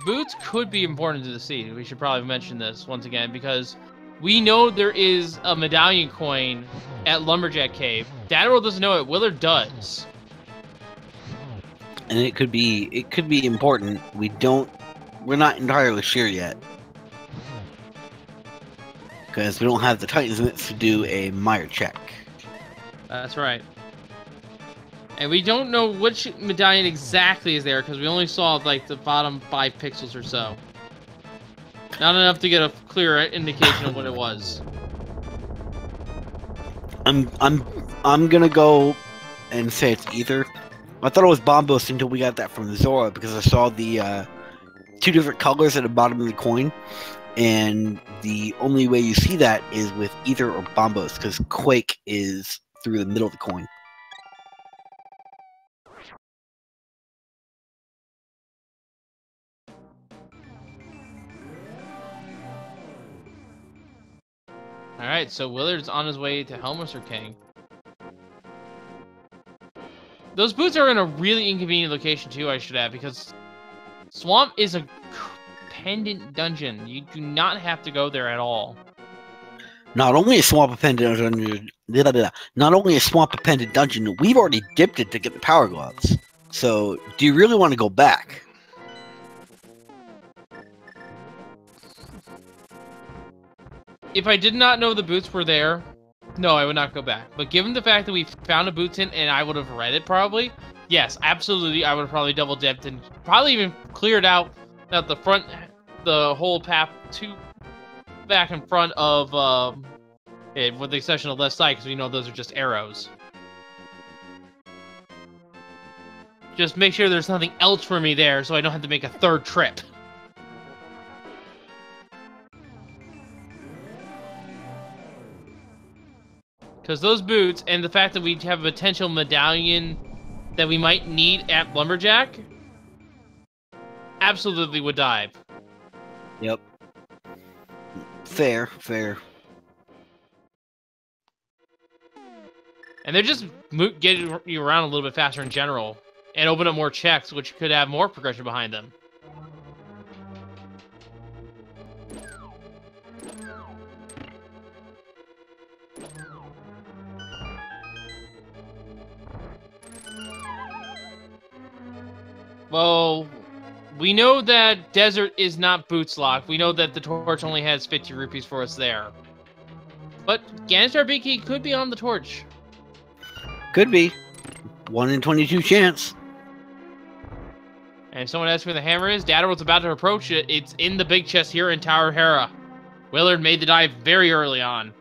boots could be important to the scene. We should probably mention this once again, because we know there is a medallion coin at Lumberjack Cave. Dataworld doesn't know it. Willard does. And it could be important. We're not entirely sure yet. Because we don't have the Titans in it to do a Meyer check. That's right. And we don't know which medallion exactly is there, because we only saw like the bottom 5 pixels or so. Not enough to get a clear indication of what it was. I'm gonna go and say it's either. I thought it was Bombos until we got that from Zora, because I saw the 2 different colors at the bottom of the coin, and the only way you see that is with either or Bombos, because Quake is through the middle of the coin. Alright, so Willard's on his way to Helmholtz King. Those boots are in a really inconvenient location too, I should add, because Swamp is a pendant dungeon. You do not have to go there at all. Not only a swamp appended dungeon, not only a swamp appended dungeon, we've already dipped it to get the power gloves. So, do you really want to go back? If I did not know the boots were there, no, I would not go back. But given the fact that we found a boots hint and I would have read it probably, yes, absolutely, I would have probably double dipped and probably even cleared out the front, the whole path to back in front of, with the exception of the left side, because we know those are just arrows. Just make sure there's nothing else for me there, so I don't have to make a third trip. Because those boots, and the fact that we have a potential medallion that we might need at Lumberjack, absolutely would dive. Yep. Fair, fair. And they're just getting you around a little bit faster in general, and open up more checks, which could have more progression behind them. Well, we know that Desert is not boots locked. We know that the torch only has 50 rupees for us there. But Ganstar Biki could be on the torch. Could be. 1 in 22 chance. And if someone asks where the hammer is, Dataworld's about to approach it. It's in the big chest here in Tower Hera. Willard made the dive very early on.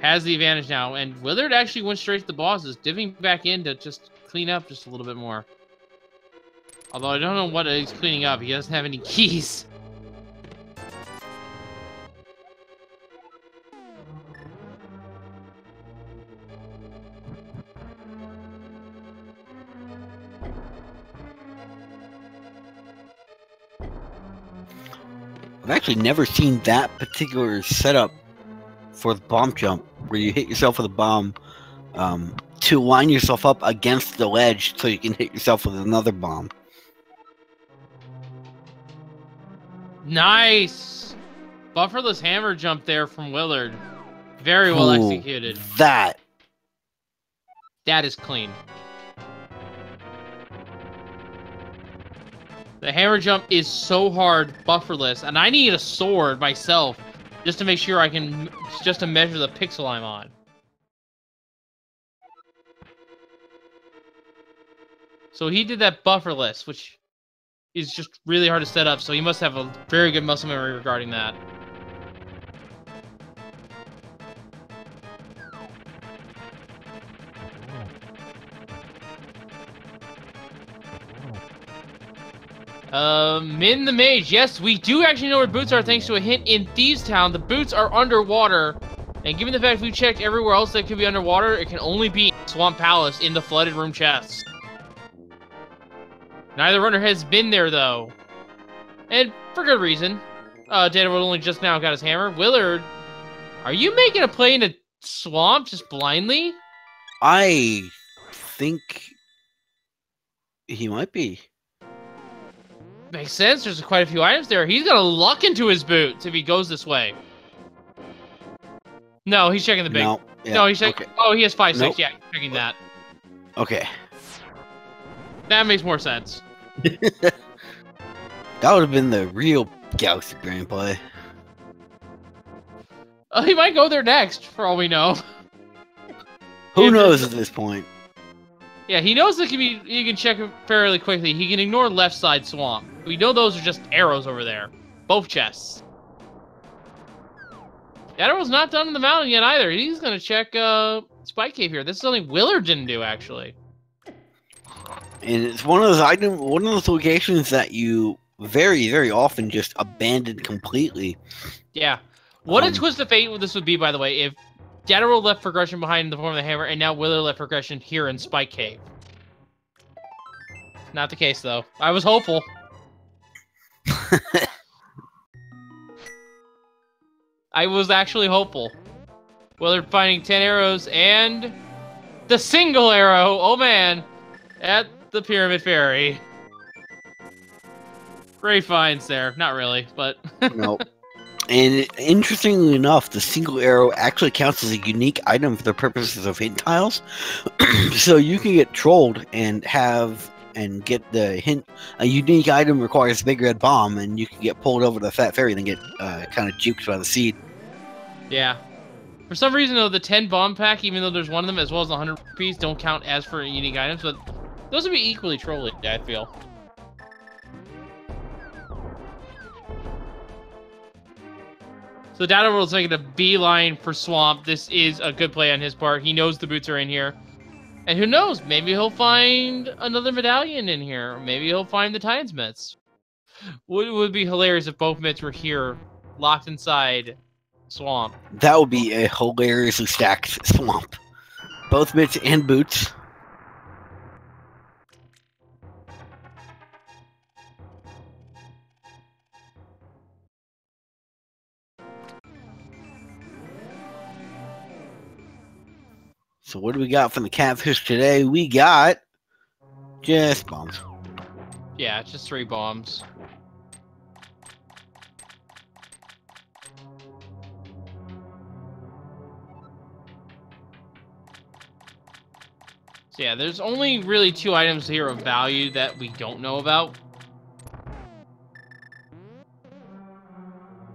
Has the advantage now. And Willard actually went straight to the bosses, dipping back in to just clean up just a little bit more. Although I don't know what he's cleaning up. He doesn't have any keys. I've actually never seen that particular setup for the bomb jump, where you hit yourself with a bomb to line yourself up against the ledge so you can hit yourself with another bomb. Nice! Bufferless hammer jump there from Willard. Very well executed. That is clean. The hammer jump is so hard, bufferless, and I need a sword myself just to make sure I can, just to measure the pixel I'm on. So he did that bufferless, which is just really hard to set up, so he must have a very good muscle memory regarding that. Min the Mage, yes, we do actually know where boots are thanks to a hint in Thieves Town. The boots are underwater, and given the fact we've checked everywhere else that could be underwater, it can only be Swamp Palace in the flooded room chests. Neither runner has been there, though. And for good reason. Dataworld only just now got his hammer. Willard, are you making a play in a swamp just blindly? I think he might be. Makes sense. There's quite a few items there. He's gonna luck into his boots if he goes this way. No, he's checking the big. No, yeah, no he's checking. okay. Oh, he has 5-6. Nope. Yeah, checking that. Okay. That makes more sense. That would have been the real Galaxy Grand play. He might go there next, for all we know. Who knows at this point? Yeah, he knows that you can check it fairly quickly. He can ignore left side swamp. We know those are just arrows over there. Both chests. Dataworld's not done in the mountain yet either. He's gonna check Spike Cave here. This is something Willard didn't do, actually. And it's one of those locations that you very, very often just abandon completely. Yeah. What a twist of fate this would be, by the way, if Dataworld left progression behind in the form of the hammer, and now Willard left progression here in Spike Cave. Not the case, though. I was hopeful. I was actually hopeful. Willard finding 10 arrows and the single arrow, oh man, at the Pyramid Ferry. Great finds there. Not really, but... Nope. And interestingly enough, the single arrow actually counts as a unique item for the purposes of hint tiles. So you can get trolled and get the hint. A unique item requires a big red bomb, and you can get pulled over to the fat fairy and then get kind of juked by the seed. Yeah. For some reason, though, the 10 bomb pack, even though there's one of them, as well as the 100 rupees, don't count as for unique items, but those would be equally trolly, I feel. So dataworld's making a beeline for Swamp. This is a good play on his part. He knows the boots are in here. And who knows, maybe he'll find another medallion in here. Maybe he'll find the Titan's mitts. Would be hilarious if both mitts were here, locked inside Swamp. That would be a hilariously stacked Swamp. Both mitts and boots. So what do we got from the catfish today? We got just bombs. Yeah, just 3 bombs. So yeah, there's only really 2 items here of value that we don't know about.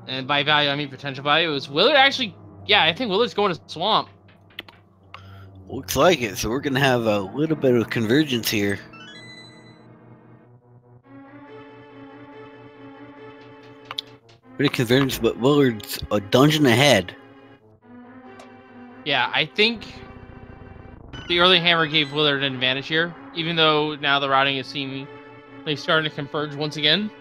And by value, I mean potential value. Is Willard actually... Yeah, I think Willard's going to Swamp. Looks like it. So we're going to have a little bit of convergence here. Bit of convergence, but Willard's a dungeon ahead. Yeah, I think the early hammer gave Willard an advantage here, even though now the routing is seemingly starting to converge once again.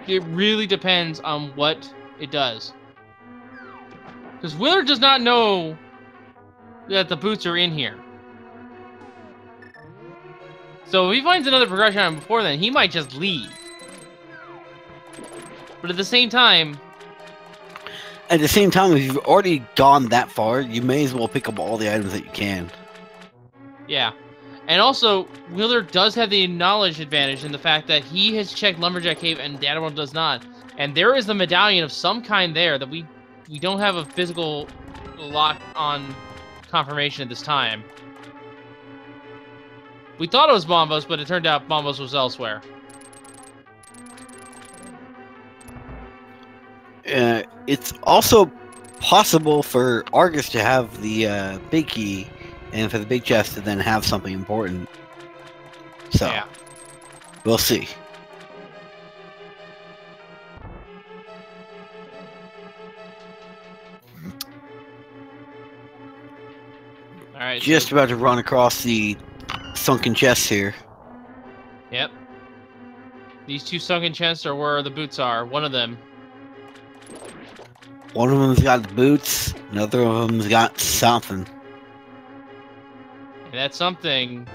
It really depends on what it does. Because Willard does not know that the boots are in here. So if he finds another progression item before then, he might just leave. But at the same time... if you've already gone that far, you may as well pick up all the items that you can. Yeah. And also, Willard does have the knowledge advantage in the fact that he has checked Lumberjack Cave and Dataworld does not. And there is a medallion of some kind there that we don't have a physical lock on confirmation at this time. We thought it was Bombos, but it turned out Bombos was elsewhere. It's also possible for Argus to have the big key, and for the big chest to then have something important. So, yeah. We'll see. All right. Just about to run across the sunken chests here. Yep. These 2 sunken chests are where the boots are. One of them. One of them's got the boots. Another of them's got something. And that something...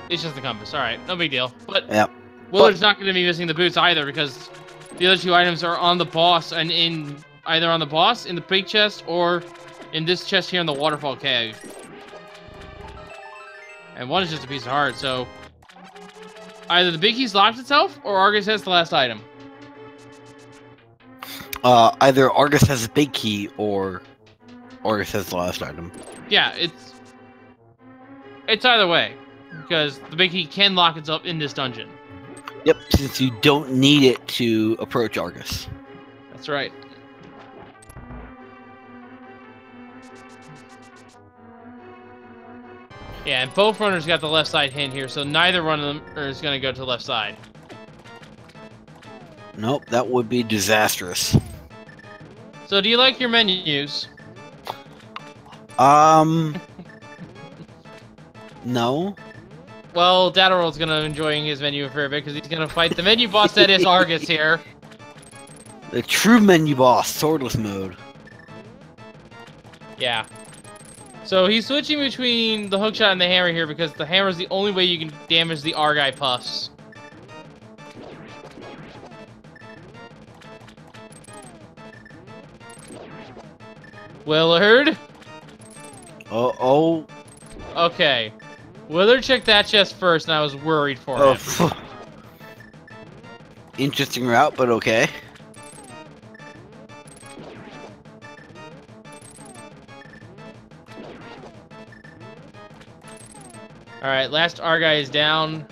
It's just the compass. Alright, no big deal. But yep. Willard's not going to be missing the boots either, because the other 2 items are on the boss, and either on the boss, in the big chest, or in this chest here in the waterfall cave. And one is just a piece of heart, so... Either the big key's locked itself, or Argus has the last item. Either Argus has a big key, or Argus has the last item. Yeah, it's either way, because the big key can lock itself in this dungeon. Yep, since you don't need it to approach Argus. That's right. Yeah, and both runners got the left side hint here, so neither one of them is going to go to the left side. Nope, that would be disastrous. So, do you like your menus? No. Well, Dataworld's going to enjoying his menu a fair bit, because he's going to fight the menu boss that is Argus here. The true menu boss, swordless mode. Yeah. So he's switching between the hookshot and the hammer here, because the hammer is the only way you can damage the Argai puffs. Willard? Uh-oh. Okay. Willard checked that chest first, and I was worried for him. interesting route, but okay. Alright, last R guy is down.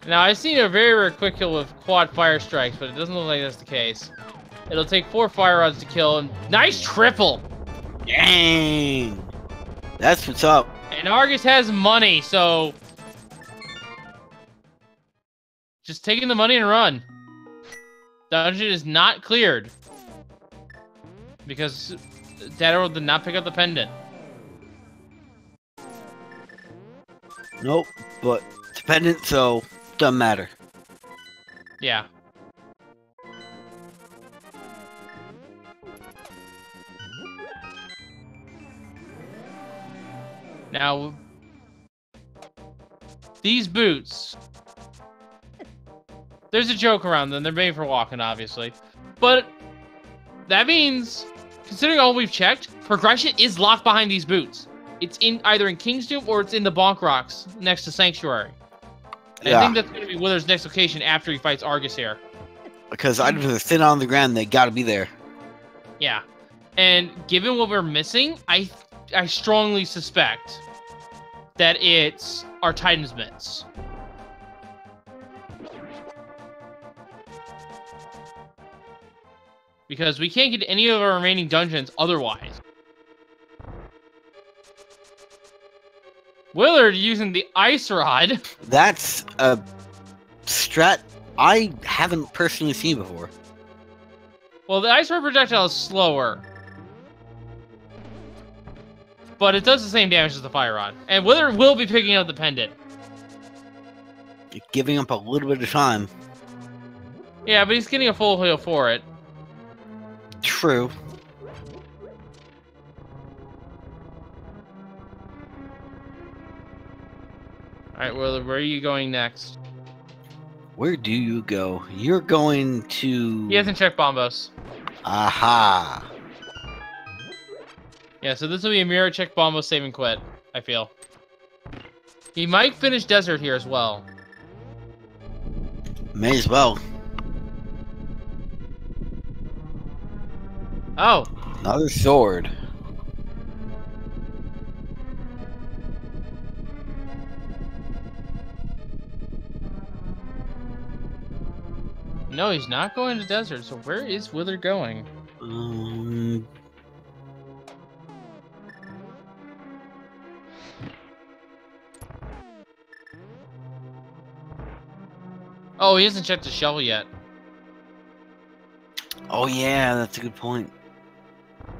Now, I've seen a very rare quick kill with quad fire strikes, but it doesn't look like that's the case. It'll take 4 fire rods to kill, and nice triple! Dang! That's what's up. And Argus has money, so... just taking the money and run. Dungeon is not cleared. Because dataworld did not pick up the pendant. Nope, but dependent, so doesn't matter. Yeah. Now, these boots, there's a joke around them. They're made for walking, obviously. But that means, considering all we've checked, progression is locked behind these boots. It's either in King's Tomb or it's in the Bonk Rocks next to Sanctuary. And Yeah. I think that's going to be Willard's next location after he fights Argus here. Because items are thin on the ground, they gotta be there. Yeah. And given what we're missing, I strongly suspect that it's our Titan's Mitts. Because we can't get any of our remaining dungeons otherwise. Willard using the ice rod. That's a strat I haven't personally seen before. Well, the ice rod projectile is slower. But it does the same damage as the fire rod. And Willard will be picking up the pendant. You're giving up a little bit of time. Yeah, but he's getting a full heal for it. True. Alright, Willard, where are you going next? Where do you go? You're going to... He hasn't checked Bombos. Aha! Yeah, so this will be a mirror check Bombos save and quit, I feel. He might finish Desert here as well. May as well. Oh! Another sword. No, he's not going to Desert, so where is Willard going? Oh, he hasn't checked the shovel yet. Oh yeah, that's a good point.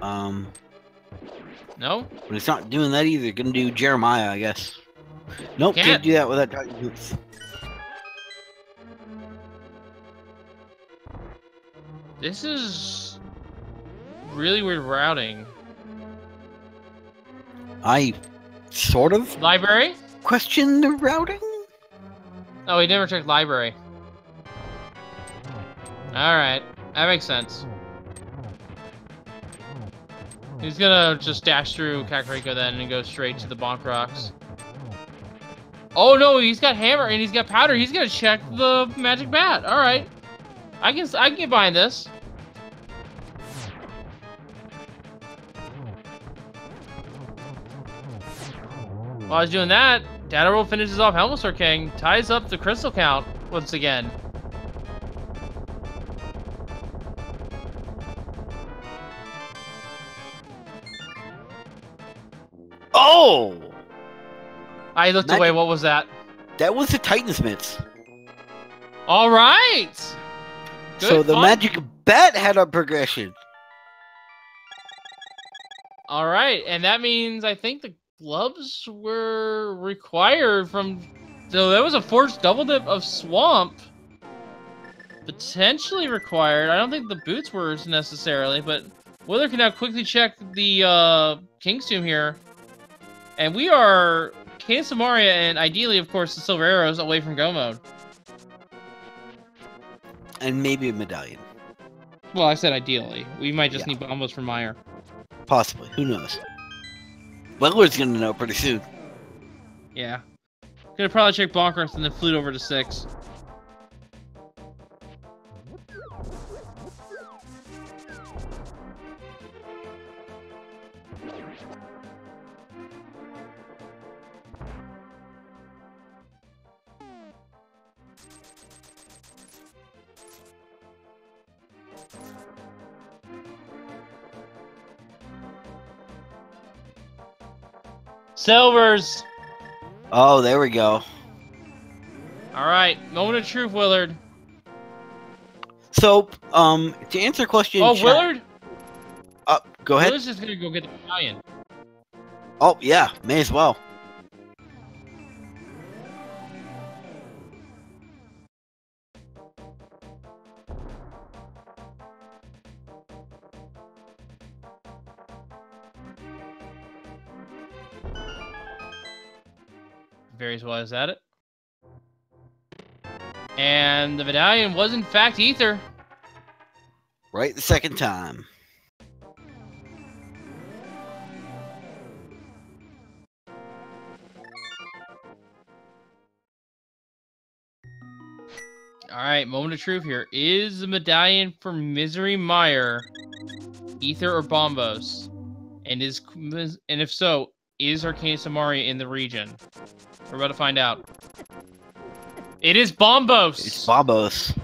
No? But it's not doing that either. Gonna do Jeremiah, I guess. Nope, can't do that without Titan Boots. This is really weird routing. I sort of Library? question the routing. Oh, he never checked library. Alright, that makes sense. He's gonna just dash through Kakariko then and go straight to the Bonk Rocks. Oh no, he's got hammer and he's got powder. He's gonna check the magic bat. Alright. I can get behind this. While he's doing that, dataworld finishes off Helmsor King, ties up the crystal count once again. Oh! I looked away. What was that? That was the Titan's Mitts. All right. Good So the fun. magic bat had a progression. All right, and that means I think the gloves were required from. So that was a forced double dip of swamp. Potentially required. I don't think the boots were necessarily, but Willard can now quickly check the King's Tomb here. And we are Kane Samaria and ideally, of course, the Silver Arrows away from Go mode. And maybe a medallion. Well, I said ideally. We might just Yeah. need bombos from Meyer. Possibly. Who knows? Willard's gonna know pretty soon. Yeah. Gonna probably check Bonkers and then flute over to 6. Silvers. Oh, there we go. All right, moment of truth, Willard. So, to answer a question... Oh, Willard? Go ahead. Willard's just gonna go get the medallion. Oh, yeah, may as well. Very well as at it. And the medallion was in fact ether. Right the second time. Alright, moment of truth here. Is the medallion for Misery Meyer ether or bombos? And if so, is Arcane Samaria in the region? We're about to find out. It is bombos! It's bombos.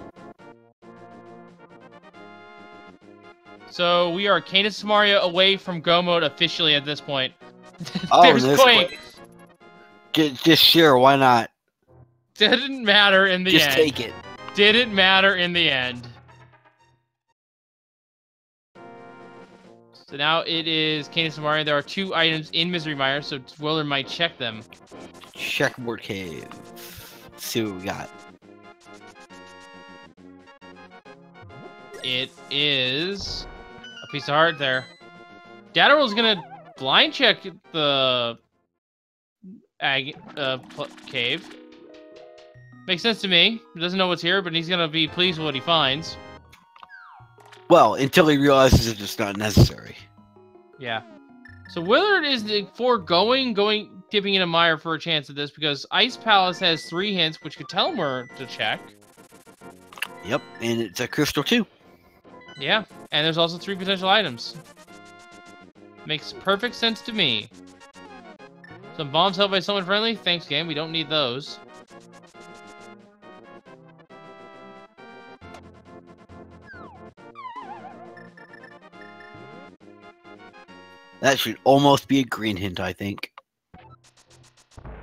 So we are Arcane Samaria away from Go mode officially at this point. Oh, There's Quake! Just sure, why not? Didn't matter in the end. Just take it. Didn't matter in the end. So now it is Arcane Samaria. There are 2 items in Misery Mire, so Willard might check them. Checkerboard cave. Let's see what we got. It is a piece of heart there. Dataworld's gonna blind check the cave. Makes sense to me. He doesn't know what's here, but he's gonna be pleased with what he finds. Well, until he realizes it's just not necessary. Yeah. So Willard is dipping in a mire for a chance at this because Ice Palace has 3 hints, which could tell him where to check. Yep, and it's a crystal too. Yeah, and there's also 3 potential items. Makes perfect sense to me. Some bombs held by someone friendly. Thanks, game. We don't need those. That should almost be a green hint, I think.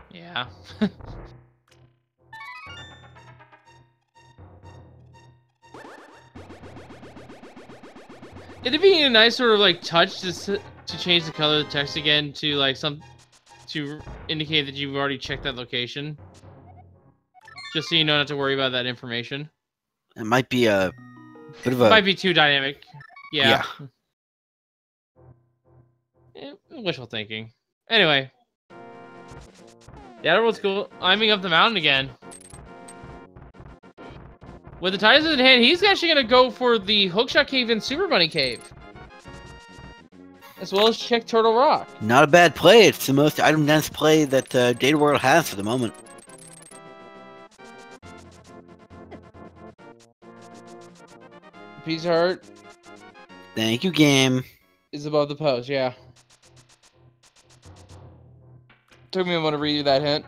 Yeah. It'd be a nice sort of like touch to change the color of the text again to like to indicate that you've already checked that location. Just so you don't have to worry about that information. It might be a bit of a... It might be too dynamic. Yeah. Wishful thinking. Anyway. Dataworld's climbing up the mountain again. With the ties in hand, he's actually going to go for the Hookshot Cave and Super Bunny Cave. As well as check Turtle Rock. Not a bad play. It's the most item-dense play that Dataworld has for the moment. Piece of heart. Thank you, game. Is above the post, yeah. Took me a moment to read you that hint.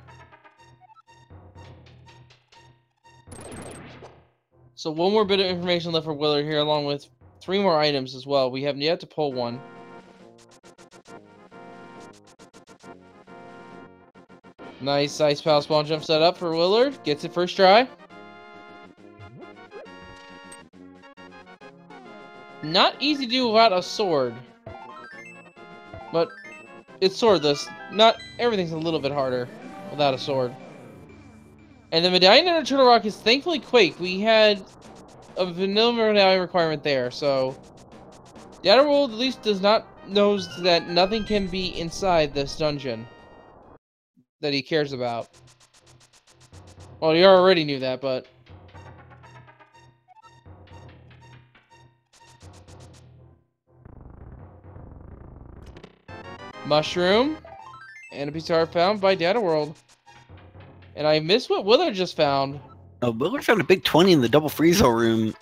So 1 more bit of information left for Willard here, along with 3 more items as well. We have yet to pull one. Nice Ice Palace ball jump set up for Willard. Gets it first try. Not easy to do without a sword. But it's swordless. Not everything's a little bit harder without a sword. And the medallion under Turtle Rock is thankfully Quake. We had a vanilla medallion requirement there, so the outer world at least knows that nothing can be inside this dungeon that he cares about. Well, he already knew that, but mushroom and a piece of heart found by Dataworld. And I missed what Willard just found. Willard found a big 20 in the double Friezo room.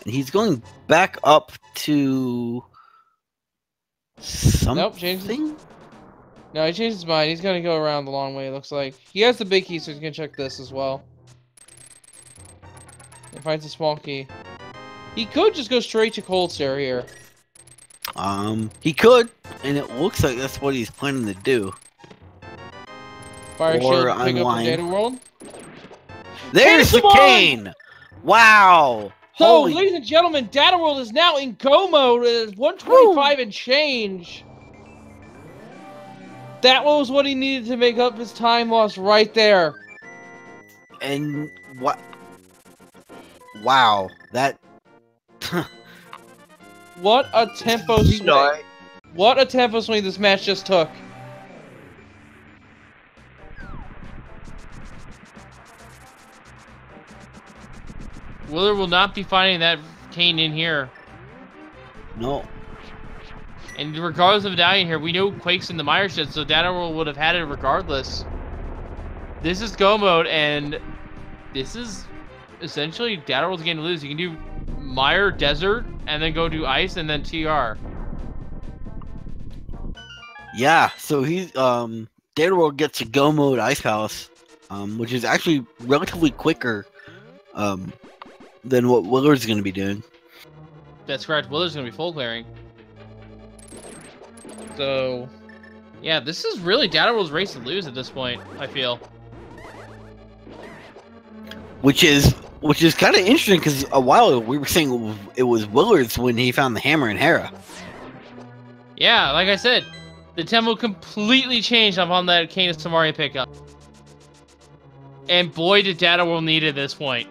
He's going back up to something. Nope, no, he changed his mind. He's gonna go around the long way, it looks like. He has the big key, so he's gonna check this as well. He finds a small key. He could just go straight to Cold Stare here. He could, and it looks like that's what he's planning to do. Fire Or shield pick up the unwind. data world. There's the cane! Wow! So, Holy... ladies and gentlemen, data world is now in go mode. It is 125 and change. That was what he needed to make up his time loss right there. And what? Wow, that... What a tempo swing. What a tempo swing this match just took. Willard will not be finding that cane in here. No. And regardless of medallion here, we know Quake's in the Mire shed, so Data World would have had it regardless. This is go mode, and this is essentially Data World's game to lose. You can do Mire, Desert, and then go do Ice, and then TR. Yeah, so he's Data World gets a go mode Ice Palace, which is actually relatively quicker than what Willard's going to be doing. That's correct. Willard's going to be full clearing. So, yeah, this is really Data World's race to lose at this point, I feel. Which is kind of interesting because a while ago we were saying it was Willard's when he found the hammer in Hera. Yeah, like I said, the tempo completely changed upon that Cane of Samaria pickup. And boy, did Data World need it at this point.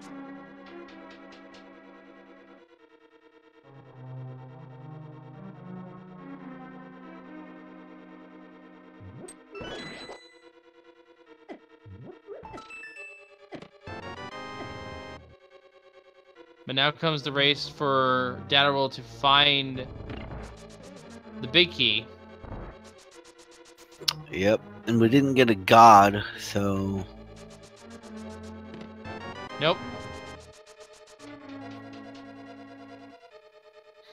But now comes the race for Data World to find the big key. Yep, and we didn't get a god, so... Nope.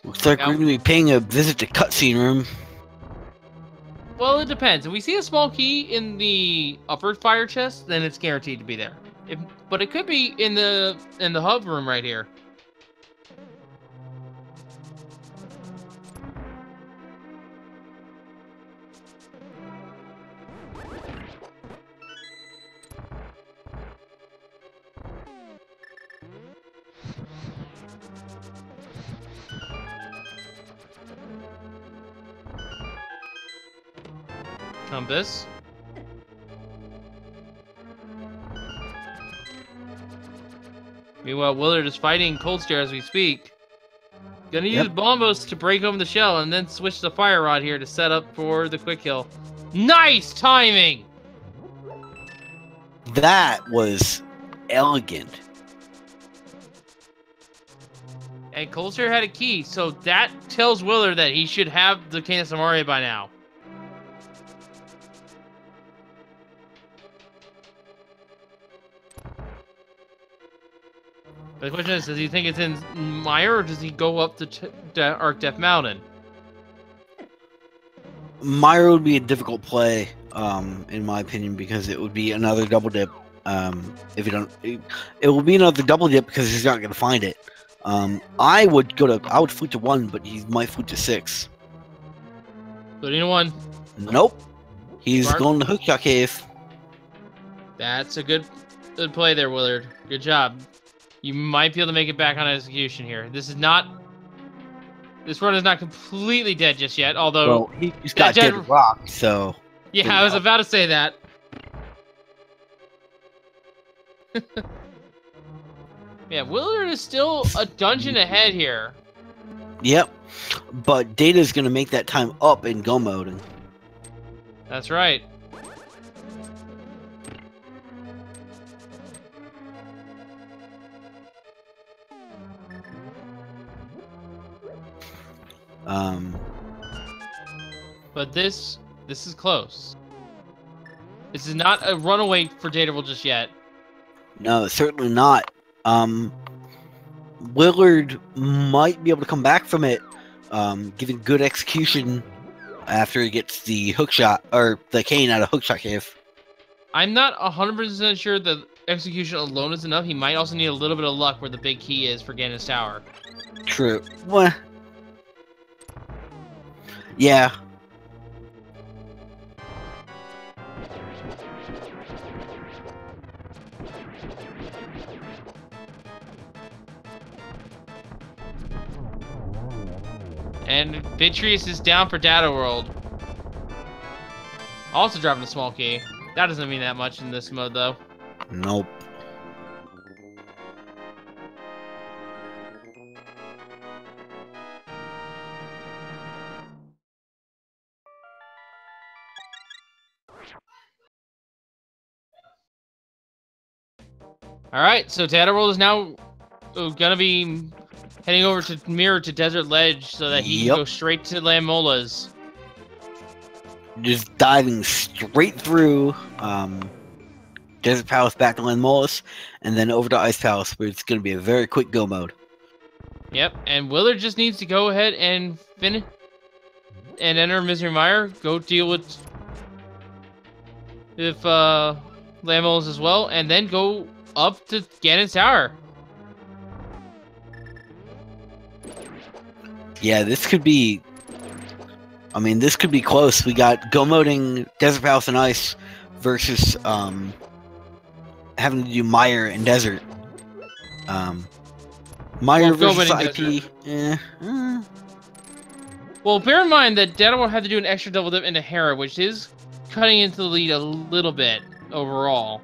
Looks like we're going to be paying a visit to cutscene room. Well, it depends. If we see a small key in the upper fire chest, then it's guaranteed to be there. But it could be in the hub room right here. Compass. Meanwhile, Willard is fighting Cold Stare as we speak. Gonna use bombos to break open the shell and then switch the fire rod here to set up for the quick kill. Nice timing! That was elegant. And Cold Stare had a key, so that tells Willard that he should have the Cane of Samaria by now. But the question is, does he think it's in Mire, or does he go up to Arc Death Mountain? Mire would be a difficult play, in my opinion, because it would be another double dip. If you don't, it will be another double dip because he's not going to find it. I would flute to 1, but he might flute to 6. Fluting to 1. Nope. He's going to Hookshot Cave. That's a good play there, Willard. Good job. You might be able to make it back on execution here. This run is not completely dead just yet, although... Well, he's got dead rock, so... Yeah, I was about to say that. Yeah, Willard is still a dungeon ahead here. Yep. But Data's going to make that time up in go mode. That's right. But this is close. This is not a runaway for Dataworld just yet. No, certainly not. Willard might be able to come back from it, given good execution after he gets the hookshot or the cane out of Hookshot Cave. I'm not 100% sure that execution alone is enough. He might also need a little bit of luck where the big key is for Ganon's Tower. True. Well, yeah. And Vitreous is down for Data World. Also dropping a small key. That doesn't mean that much in this mode, though. Nope. Alright, so Data World is now gonna be heading over to Mirror to Desert Ledge so that he can go straight to Lamola's. Just diving straight through Desert Palace back to Lamola's, and then over to Ice Palace, where it's going to be a very quick go mode. Yep, and Willard just needs to go ahead and finish and enter Misery Mire. Go deal with Lamola's as well, and then go up to Ganon's Tower. Yeah, this could be... I mean, this could be close. We got go moding Desert Palace and Ice versus having to do Mire and Desert. Mire versus IP. Well, bear in mind that Data World had to do an extra double dip into Hera, which is cutting into the lead a little bit overall.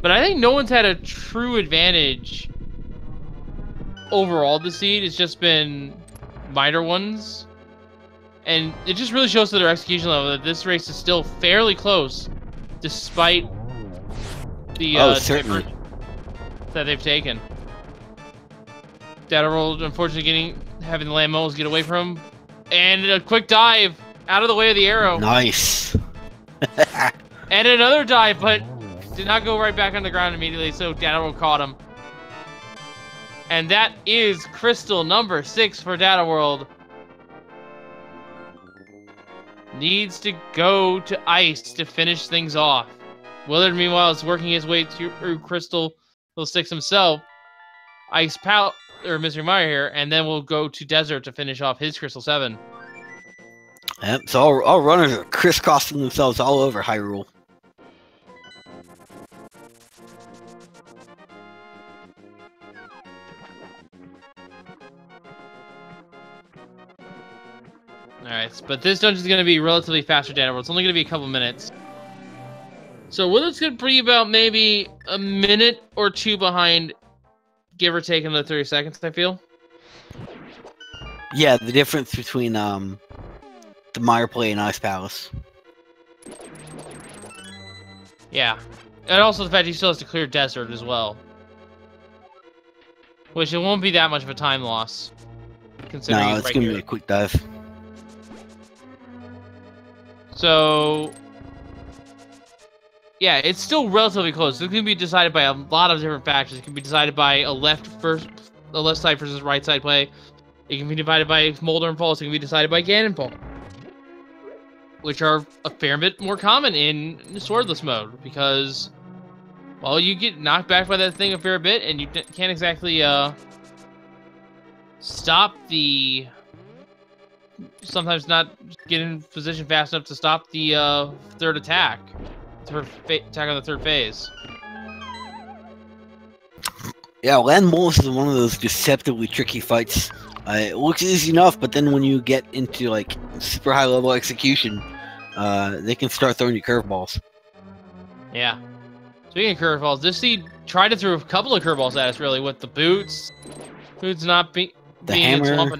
But I think no one's had a true advantage overall this seed. It's just been minor ones. And it just really shows to their execution level that this race is still fairly close, despite the certainly that they've taken. Data World, unfortunately, having the land moles get away from him. And a quick dive out of the way of the arrow. Nice. And another dive, but did not go right back on the ground immediately, so Data World caught him. And that is crystal number 6 for Data World. Needs to go to Ice to finish things off. Willard, meanwhile, is working his way through Crystal 6 himself. Ice or Misery Mire here, and then we'll go to Desert to finish off his Crystal 7. Yep, so all runners are crisscrossing themselves all over Hyrule. Alright, but this dungeon is going to be relatively faster Data World. It's only going to be a couple minutes. So Willard's going to be about maybe a minute or two behind, give or take another 30 seconds, I feel. Yeah, the difference between the Mire play and Ice Palace. Yeah. And also the fact he still has to clear Desert as well. Which it won't be that much of a time loss. Considering No, it's going to be a quick dive. So, yeah, it's still relatively close. It can be decided by a lot of different factors. It can be decided by a left side versus right side play. It can be divided by Molder and Pulse. It can be decided by Ganon Pulse, which are a fair bit more common in Swordless mode because, well, you get knocked back by that thing a fair bit, and you can't exactly stop the. Sometimes not get in position fast enough to stop the third attack. Attack on the third phase. Yeah, Land Moles is one of those deceptively tricky fights. It looks easy enough, but then when you get into like super high level execution, they can start throwing you curveballs. Yeah. Speaking of curveballs, this seed tried to throw a couple of curveballs at us, really, with the boots. Boots not being hammer.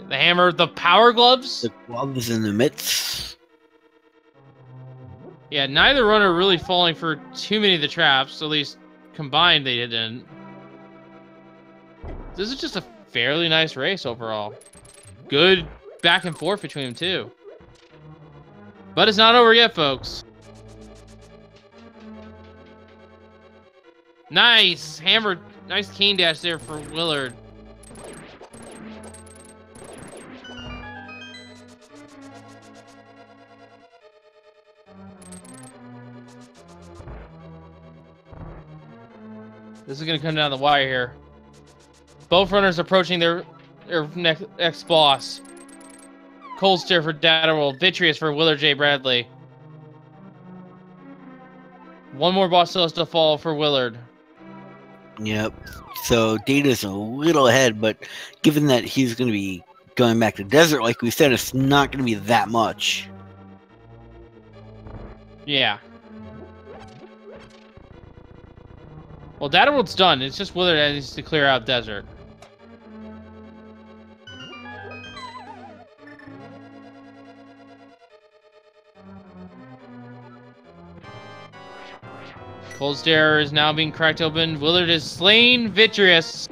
The hammer, the power gloves. The gloves in the mitts. Yeah, neither runner really falling for too many of the traps. At least combined, they didn't. This is just a fairly nice race overall. Good back and forth between them, too. But it's not over yet, folks. Nice hammer, nice cane dash there for Willard. This is going to come down the wire here. Both runners approaching their next boss. Cold Stare for Dataworld. Vitreous for WillardJBradley. One more boss still has to fall for Willard. Yep. So Data's a little ahead, but given that he's going to be going back to desert, like we said, it's not going to be that much. Yeah. Well, Dataworld's done. It's just Willard that needs to clear out desert. Cold Stare is now being cracked open. Willard is slain. Vitreous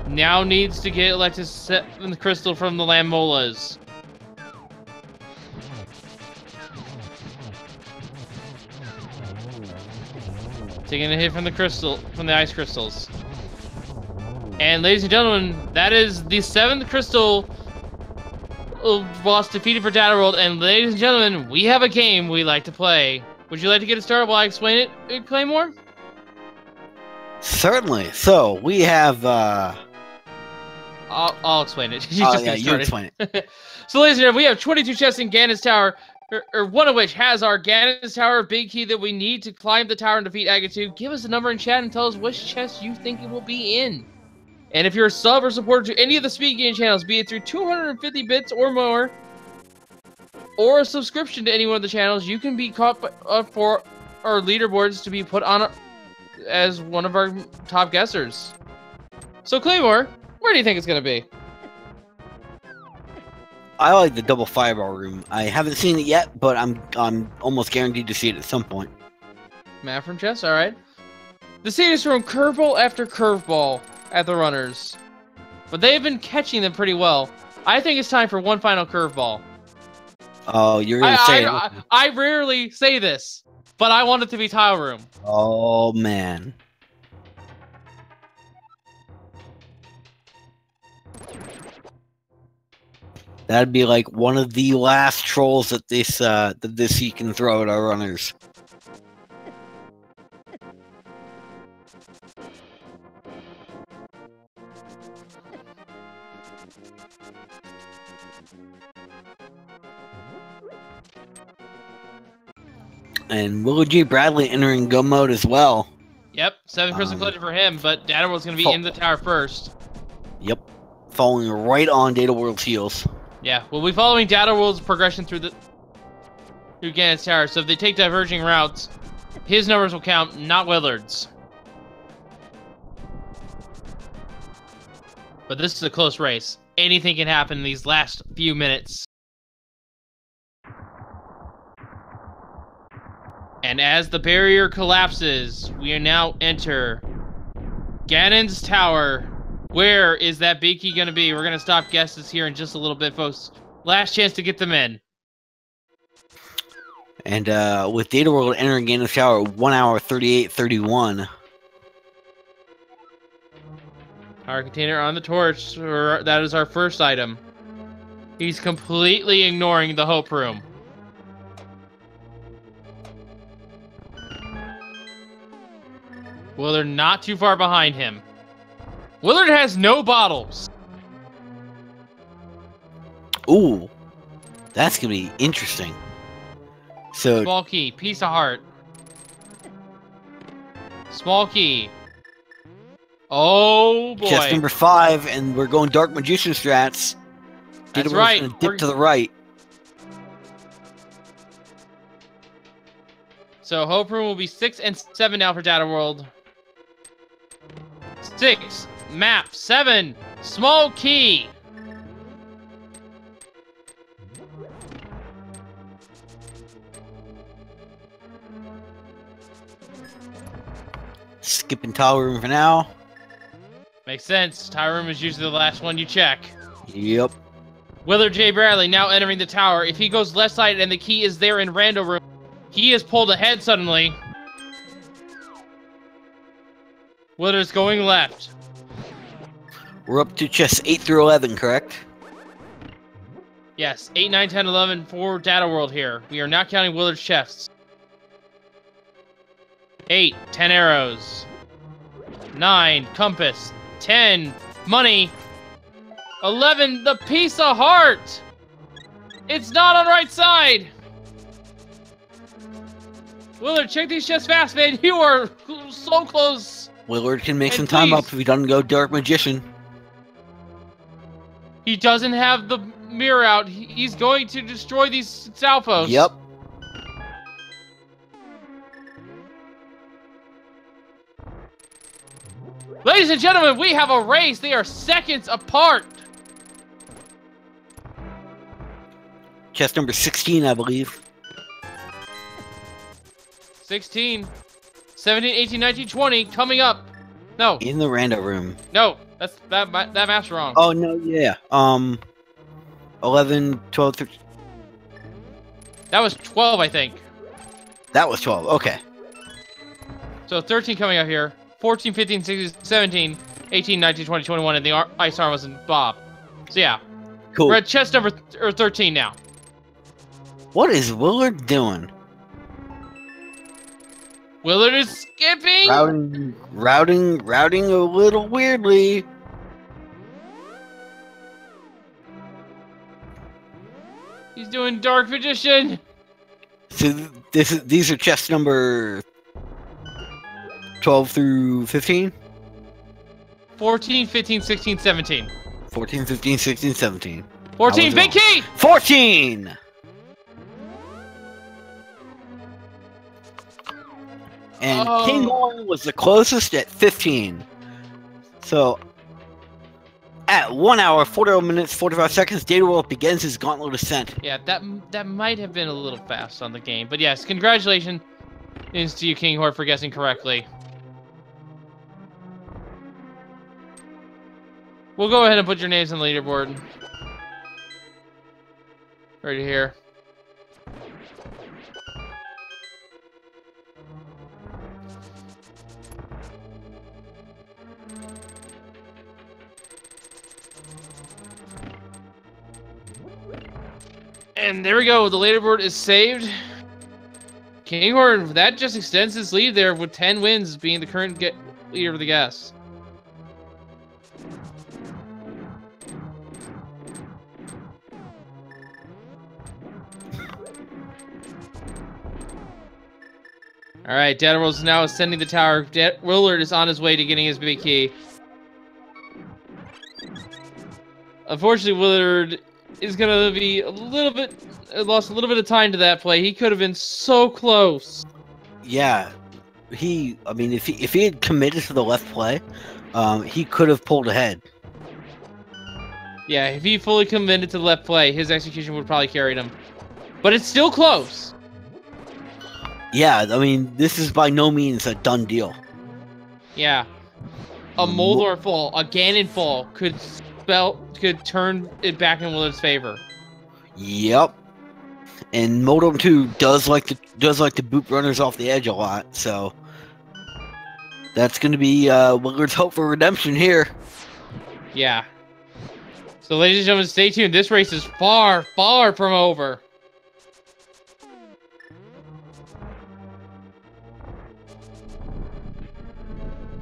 now needs to get Electus set in the crystal from the Lammolas. Taking a hit from the crystal, from the ice crystals. And ladies and gentlemen, that is the 7th crystal boss defeated for Dataworld. And ladies and gentlemen, we have a game we like to play. Would you like to get it started while I explain it, Claymore? Certainly. So we have. I'll explain it. You explain it. So, ladies and gentlemen, we have 22 chests in Ganon's Tower, or one of which has our Ganon's Tower big key that we need to climb the tower and defeat Aga 2. Give us a number in chat and tell us which chest you think it will be in. And if you're a sub or supporter to any of the Speed Game channels, be it through 250 bits or more, or a subscription to any one of the channels, you can be caught for our leaderboards to be put on as one of our top guessers. So, Claymore, where do you think it's going to be? I like the double fireball room. I haven't seen it yet, but I'm almost guaranteed to see it at some point. Map from chess, all right. The scene is from curveball after curveball at the runners, but they've been catching them pretty well. I think it's time for one final curveball. Oh, you're gonna say it. I rarely say this, but I want it to be tile room. Oh man. That'd be like one of the last trolls that this he can throw at our runners. And WillardJBradley entering go mode as well. Yep, 7 crystal collected for him, but Dataworld's going to be in the tower first. Yep, following right on Dataworld's heels. Yeah, we'll be following Dataworld's progression through Ganon's Tower, so if they take diverging routes, his numbers will count, not Willard's. But this is a close race. Anything can happen in these last few minutes. And as the barrier collapses, we now enter Ganon's Tower. Where is that big key going to be? We're going to stop guesses here in just a little bit, folks. Last chance to get them in. And with Dataworld entering Ganon's Tower, 1 hour 38:31. Our container on the torch. That is our first item. He's completely ignoring the Hope Room. Willard not too far behind him. Willard has no bottles. Ooh, that's gonna be interesting. So small key, piece of heart. Small key. Oh boy. Chest number 5, and we're going Dark Magician strats. That's right. Gonna dip to the right. So Hope Room will be 6 and 7 now for Dataworld. 6, map, 7, small key. Skipping tile room for now. Makes sense. Tile room is usually the last one you check. Yep. WillardJBradley now entering the tower. If he goes left side and the key is there in Rando room, he is pulled ahead suddenly. Willard's going left. We're up to chests 8 through 11, correct? Yes, 8, 9, 10, 11 for Dataworld here. We are not counting Willard's chests. 8, 10 arrows. 9, compass. 10, money. 11, the piece of heart! It's not on right side! Willard, check these chests fast, man. You are so close. Willard can make And some time up please. if he doesn't go Dark Magician. He doesn't have the mirror out. He's going to destroy these Salfos. Yep. Ladies and gentlemen, we have a race. They are seconds apart. Chest number 16, I believe. 16, 17, 18, 19, 20, coming up. No. In the rando room. No, that math's wrong. Oh, no, yeah. 11, 12, 13. That was 12, I think. That was 12, okay. So 13 coming up here. 14, 15, 16, 17, 18, 19, 20, 21, and the ice arm was in Bob. So yeah. Cool. We're at chest number 13 now. What is Willard doing? Willard is skipping. Routing a little weirdly. He's doing Dark Magician. So these are chest number 12 through 15? 14, 15, 16, 17. 14, 15, 16, 17. 14, big key! 14! And King Horn was the closest at 15. So, at 1 hour, 40 minutes, 45 seconds, Dataworld begins his gauntlet ascent. Yeah, that might have been a little fast on the game. But yes, congratulations to you, King Horde, for guessing correctly. We'll go ahead and put your names on the leaderboard. Right here. And there we go. The leaderboard is saved. Kinghorn, that just extends his lead there with 10 wins, being the current leader of the guests. All right, Dataworld is now ascending the tower. Willard is on his way to getting his big key. Unfortunately, Willard is gonna be lost a little bit of time to that play. He could have been so close. Yeah, I mean, if he had committed to the left play, he could have pulled ahead. Yeah, if he fully committed to the left play, his execution would probably carried him. But it's still close. Yeah, I mean, this is by no means a done deal. Yeah, a Moldor fall, a Ganon fall could turn it back in Willard's favor. Yep. And Modem 2 does like to boot runners off the edge a lot, so that's going to be Willard's hope for redemption here. Yeah. So, ladies and gentlemen, stay tuned. This race is far, far from over.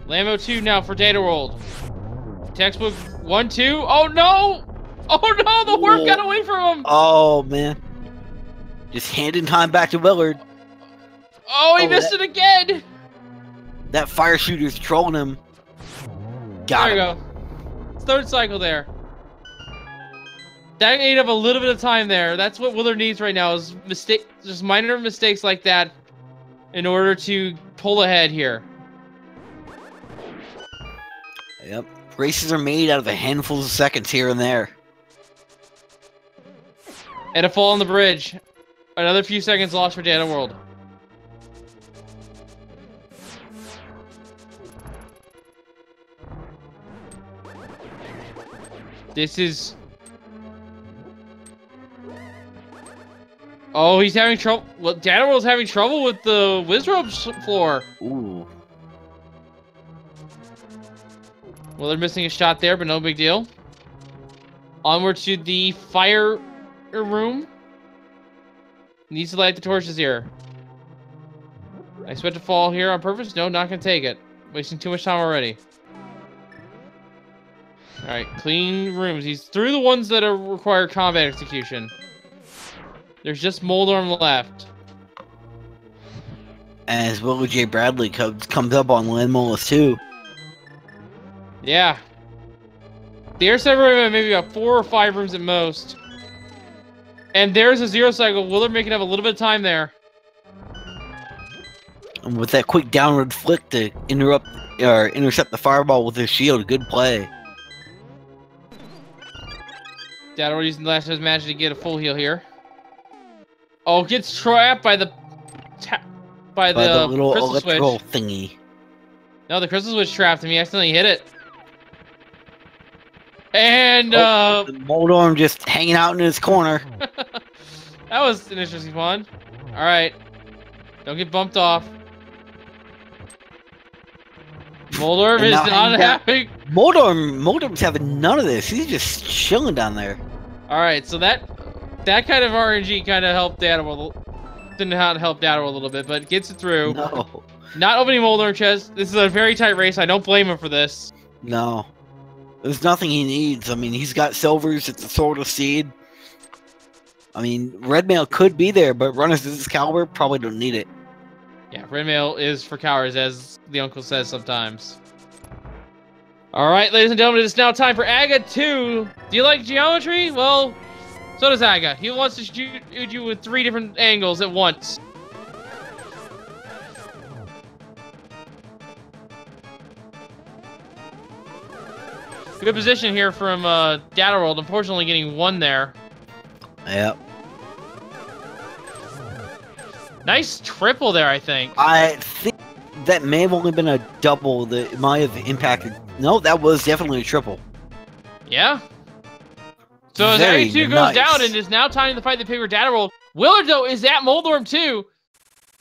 Lambo 2 now for Dataworld. Textbook 1, 2. Oh no! Oh no! The work got away from him! Oh man. Just handing time back to Willard. Oh, he missed it again! That fire shooter's trolling him. Got him. There you go. Third cycle there. That ate up a little bit of time there. That's what Willard needs right now, is just minor mistakes like that in order to pull ahead here. Yep. Races are made out of a handful of seconds here and there. And a fall on the bridge. Another few seconds lost for Dataworld. This is... Oh, he's having trouble. Well, Dataworld's having trouble with the Wizrobe floor. Ooh. Well, they're missing a shot there, but no big deal. Onward to the fire room. Needs to light the torches here. I expect to fall here on purpose. No, not gonna take it. Wasting too much time already. Alright, clean rooms. He's through the ones that require combat execution. There's just Moldorm left. As WillardJBradley comes up on Landmolus too. Yeah. The air server maybe got 4 or 5 rooms at most. And there's a zero cycle. Willard making up a little bit of time there. And with that quick downward flick to intercept the fireball with his shield, good play. Dataworld using the last of his magic to get a full heal here. Oh, gets trapped by the little crystal electrical switch. thingy. No, the crystal switch trapped him. He accidentally hit it. And the Moldorm just hanging out in his corner. that was an interesting one. All right, don't get bumped off. Moldorm is not happy. Moldorm's having none of this. He's just chilling down there. All right, so that kind of RNG kind of helped Dataworld. Didn't help Dataworld a little bit, but gets it through. No. Not opening Moldorm chest. This is a very tight race. I don't blame him for this. No. There's nothing he needs. I mean, he's got silvers. It's a Sword of Seed. I mean, red mail could be there, but runners of this caliber probably don't need it. Yeah, red mail is for cowards, as the uncle says sometimes. Alright, ladies and gentlemen, it's now time for Aga 2. Do you like geometry? Well, so does Aga. He wants to shoot you with 3 different angles at once. Good position here from Dataworld. Unfortunately, getting 1 there. Yep. Nice triple there, I think. I think that may have only been a double that might have impacted. No, that was definitely a triple. Yeah. So as Aga 2 goes down, and it's now time to fight the paper Dataworld. Willard, though, is at Moldorm too.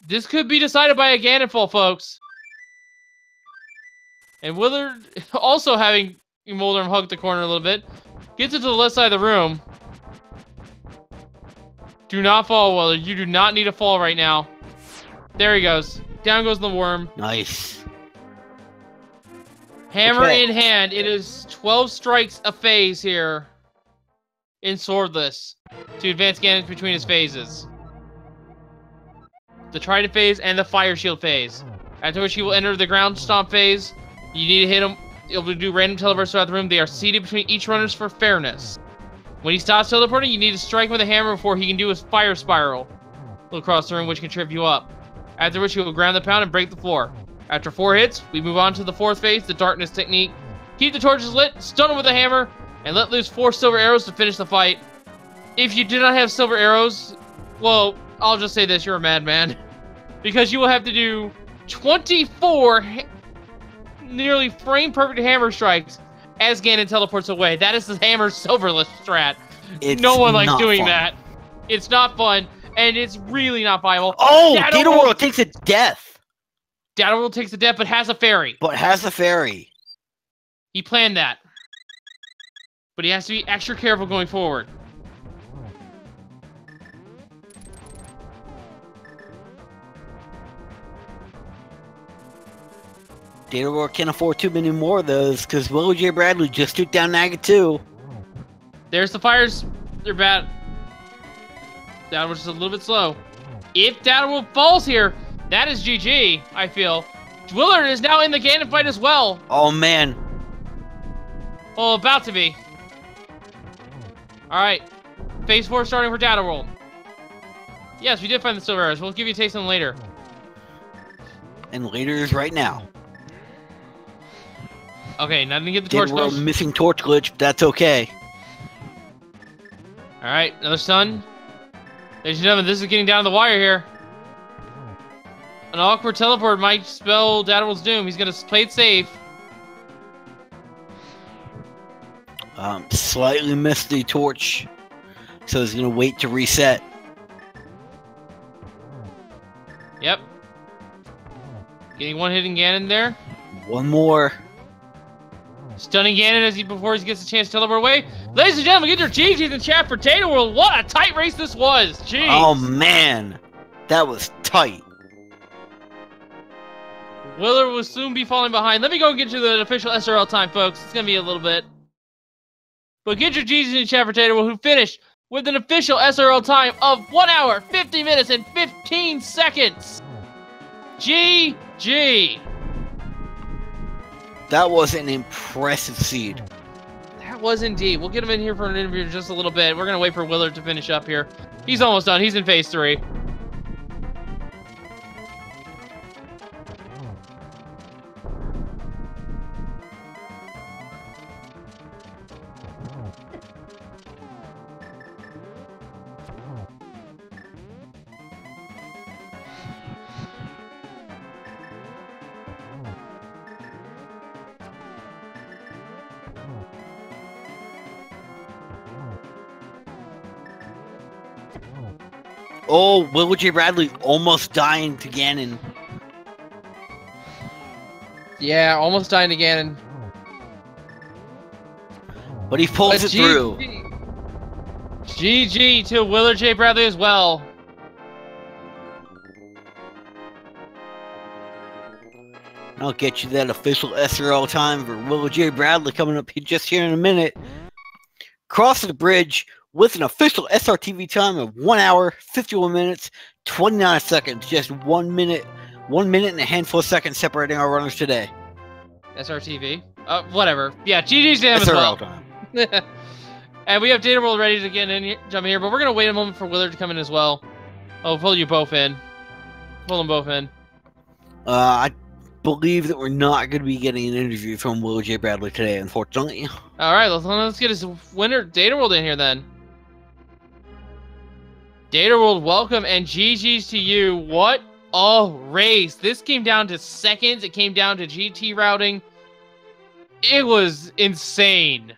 This could be decided by a Ganonfall, folks. And Willard also having Moldorm hug the corner a little bit. Gets it to the left side of the room. Do not fall, Willard. You do not need to fall right now. There he goes. Down goes the worm. Nice. Hammer in hand. It is 12 strikes a phase here in Swordless to advance Ganon between his phases. The Trident phase and the Fire Shield phase. After which he will enter the Ground Stomp phase. You need to hit him. You'll do random teleports throughout the room. They are seated between each runners for fairness. When he stops teleporting, you need to strike with a hammer before he can do his Fire Spiral across the room, which can trip you up. After which he will ground the pound and break the floor. After 4 hits, we move on to the 4th phase, the Darkness technique. Keep the torches lit, stun him with a hammer, and let loose 4 silver arrows to finish the fight. If you do not have silver arrows, well, I'll just say this, you're a madman. Because you will have to do 24 nearly frame-perfect hammer strikes as Ganon teleports away. That is the hammer silverless strat. No one likes doing that. It's not fun, and it's really not viable. Oh, Dataworld takes a death. Dataworld takes a death, but has a fairy. He planned that. But he has to be extra careful going forward. Dataworld can't afford too many more of those, because WillardJBradley just took down Aga 2. There's the fires. They're bad. Dataworld's just a little bit slow. If Dataworld falls here, that is GG, I feel. Willard is now in the Ganon fight as well. Oh, man. Well, about to be. Alright. Phase 4 starting for Dataworld. Yes, we did find the silver arrows. We'll give you a taste of them later. And later is right now. Okay, now to get the torch glitch. Missing torch glitch, but that's okay. Alright, another stun. Ladies and gentlemen, this is getting down to the wire here. An awkward teleport might spell Dataworld's doom. He's gonna play it safe. Slightly missed the torch, so he's gonna wait to reset. Yep. Getting one hitting Ganon there. One more. Stunning Ganon before he gets a chance to teleport away. Ladies and gentlemen, get your GGs in the chat for Dataworld. What a tight race this was. Jeez. Oh man, that was tight. Willard will soon be falling behind. Let me go get you the official SRL time, folks. It's gonna be a little bit. But get your GG's in the chat for Dataworld, who finished with an official SRL time of 1 hour, 50 minutes, and 15 seconds. GG. That was an impressive seed. That was indeed. We'll get him in here for an interview in just a little bit. We're going to wait for Willard to finish up here. He's almost done. He's in phase 3. Oh, WillardJBradley almost dying to Ganon. Yeah, almost dying again. But he pulls it through. GG to WillardJBradley as well. I'll get you that official SRL time for WillardJBradley coming up just here in a minute. Crossing the bridge with an official SRTV time of 1 hour, 51 minutes, 29 seconds. Just 1 minute and a handful of seconds separating our runners today. SRTV? Whatever. Yeah, GG's to him as well. Time. And we have Dataworld ready to get in here, jump in here, but we're going to wait a moment for Willard to come in as well. Oh, pull you both in. Pull them both in. I believe that we're not going to be getting an interview from WillardJBradley today, unfortunately. All right, let's get his winner, Dataworld, in here then. Dataworld, welcome, and GG's to you. What a race. This came down to seconds. It came down to GT routing. It was insane.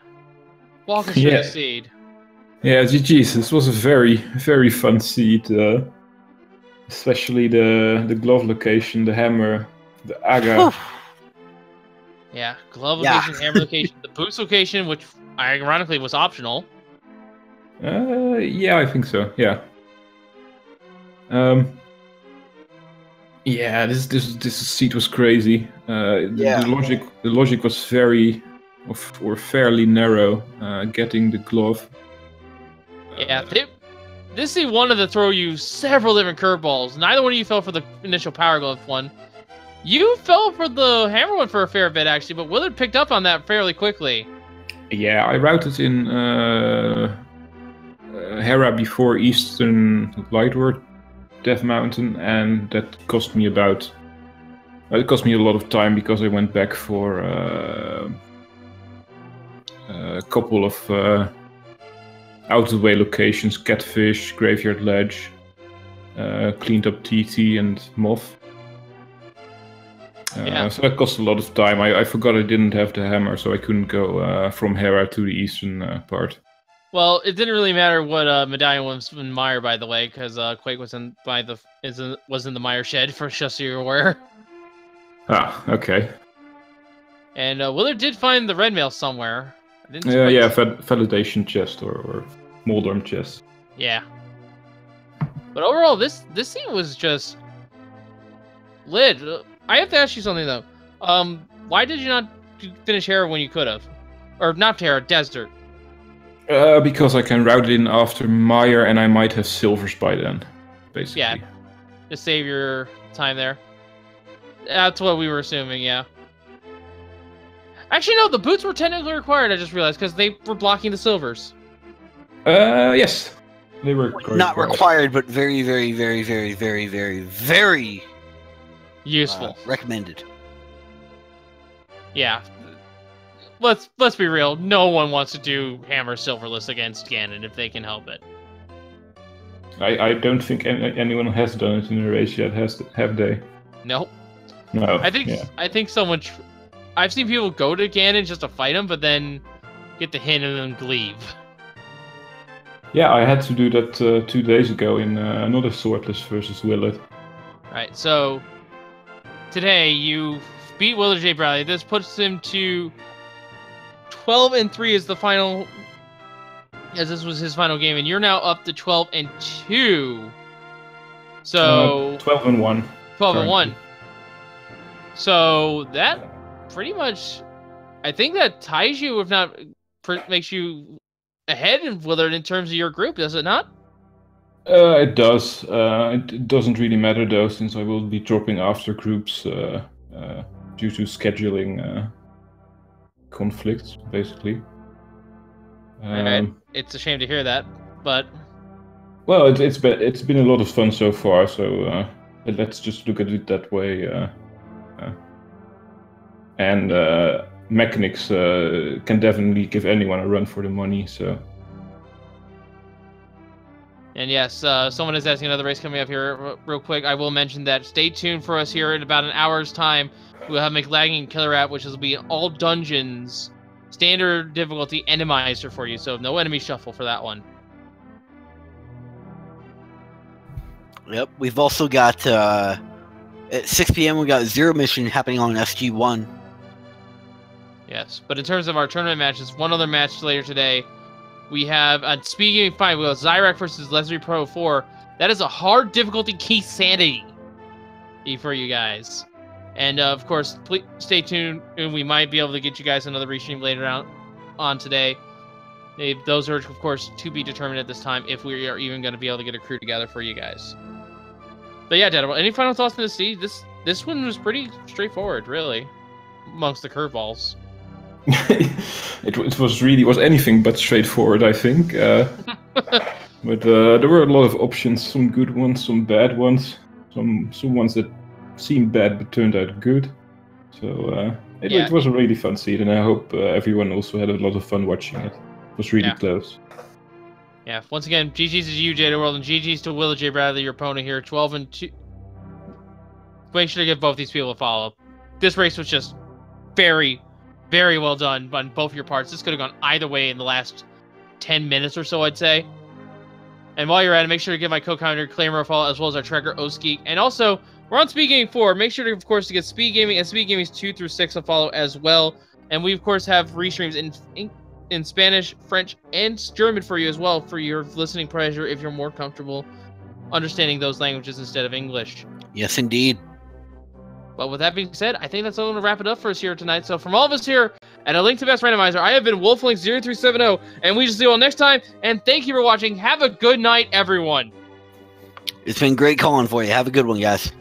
Walk us through the seed. Yeah, GG's. This was a very, very fun seed. Especially the glove location, the hammer, the aga. Yeah, glove location, hammer location, the boots location, which ironically was optional. Yeah, I think so. Yeah. Yeah, this seat was crazy. The logic was fairly narrow. Getting the glove. Yeah, this seat wanted to throw you several different curveballs. Neither one of you fell for the initial power glove one. You fell for the hammer one for a fair bit, actually, but Willard picked up on that fairly quickly. Yeah, I routed in Hera before Eastern Lightward Death Mountain, and that cost me it cost me a lot of time because I went back for a couple of out-of-the-way locations, Catfish, Graveyard Ledge, cleaned up TT and Moth. So that cost a lot of time. I forgot I didn't have the hammer, so I couldn't go from Hera to the eastern part. Well, it didn't really matter what medallion was in Mire, by the way, because Quake was in the Mire shed, for just so you're aware. Ah, okay. And Willard did find the red mail somewhere. Validation chest or Moldorm chest. Yeah. But overall, this scene was just lit. I have to ask you something though. Why did you not finish Hera when you could have, or not Hera, Desert? Because I can route it in after Mire, and I might have silvers by then, basically. Yeah, just save your time there. That's what we were assuming, yeah. Actually, no, the boots were technically required, I just realized, because they were blocking the silvers. Yes. They were not required, but very, very, very, very, very, very, very useful. Recommended. Yeah. Let's be real. No one wants to do hammer silverless against Ganon if they can help it. I don't think anyone has done it in a race yet, have they? Nope. No. I think someone. I've seen people go to Ganon just to fight him, but then get the hint and then leave. Yeah, I had to do that 2 days ago in another Swordless versus Willard. Right. So today you beat WillardJBradley. This puts him to 12-3 is the final, as this was his final game, and you're now up to 12-2. So 12-1. 12-1. So that pretty much, I think that ties you, if not makes you ahead in Willard in terms of your group, does it not? It does. It doesn't really matter though, since I will be dropping after groups due to scheduling conflicts, basically. Alright. It's a shame to hear that, but well, it's been a lot of fun so far. So let's just look at it that way. And mechanics can definitely give anyone a run for the money. So. And yes, someone is asking another race coming up here real quick. I will mention that stay tuned for us here in about an hour's time. We'll have McLagging and Killer App, which will be all dungeons, standard difficulty, enemizer for you. So no enemy shuffle for that one. Yep, we've also got at 6 p.m. we got Zero Mission happening on SG1. Yes, but in terms of our tournament matches, one other match later today. We have, Speed Gaming 5, we have Zyrak versus Leslie Pro 4. That is a hard difficulty key sanity for you guys. And, of course, please stay tuned, and we might be able to get you guys another restream later on today. Those are, of course, to be determined at this time if we are even going to be able to get a crew together for you guys. But yeah, Dad, any final thoughts on the sea? This one was pretty straightforward, really, amongst the curveballs. It was anything but straightforward, I think. But there were a lot of options, some good ones, some bad ones, some ones that seemed bad but turned out good. So it was a really fun season, and I hope everyone also had a lot of fun watching it. It was really close. Yeah, once again, GG's to you, dataworld, and GG's to WillardJBradley, your opponent here, 12-2. Make sure to give both these people a follow. This race was just very, very well done on both your parts. This could have gone either way in the last 10 minutes or so, I'd say. And while you're at it, make sure to give my co-commentator Claimer a follow, as well as our tracker Oski. And also, we're on Speed Gaming 4. Make sure to, of course, to get Speed Gaming and Speed Gaming's 2 through 6 a follow as well. And we, of course, have restreams in Spanish, French, and German for you as well, for your listening pleasure if you're more comfortable understanding those languages instead of English. Yes, indeed. But with that being said, I think that's all going to wrap it up for us here tonight. So from all of us here at A Link to Best Randomizer, I have been Wolflink0370, and we just see you all next time. And thank you for watching. Have a good night, everyone. It's been great calling for you. Have a good one, guys.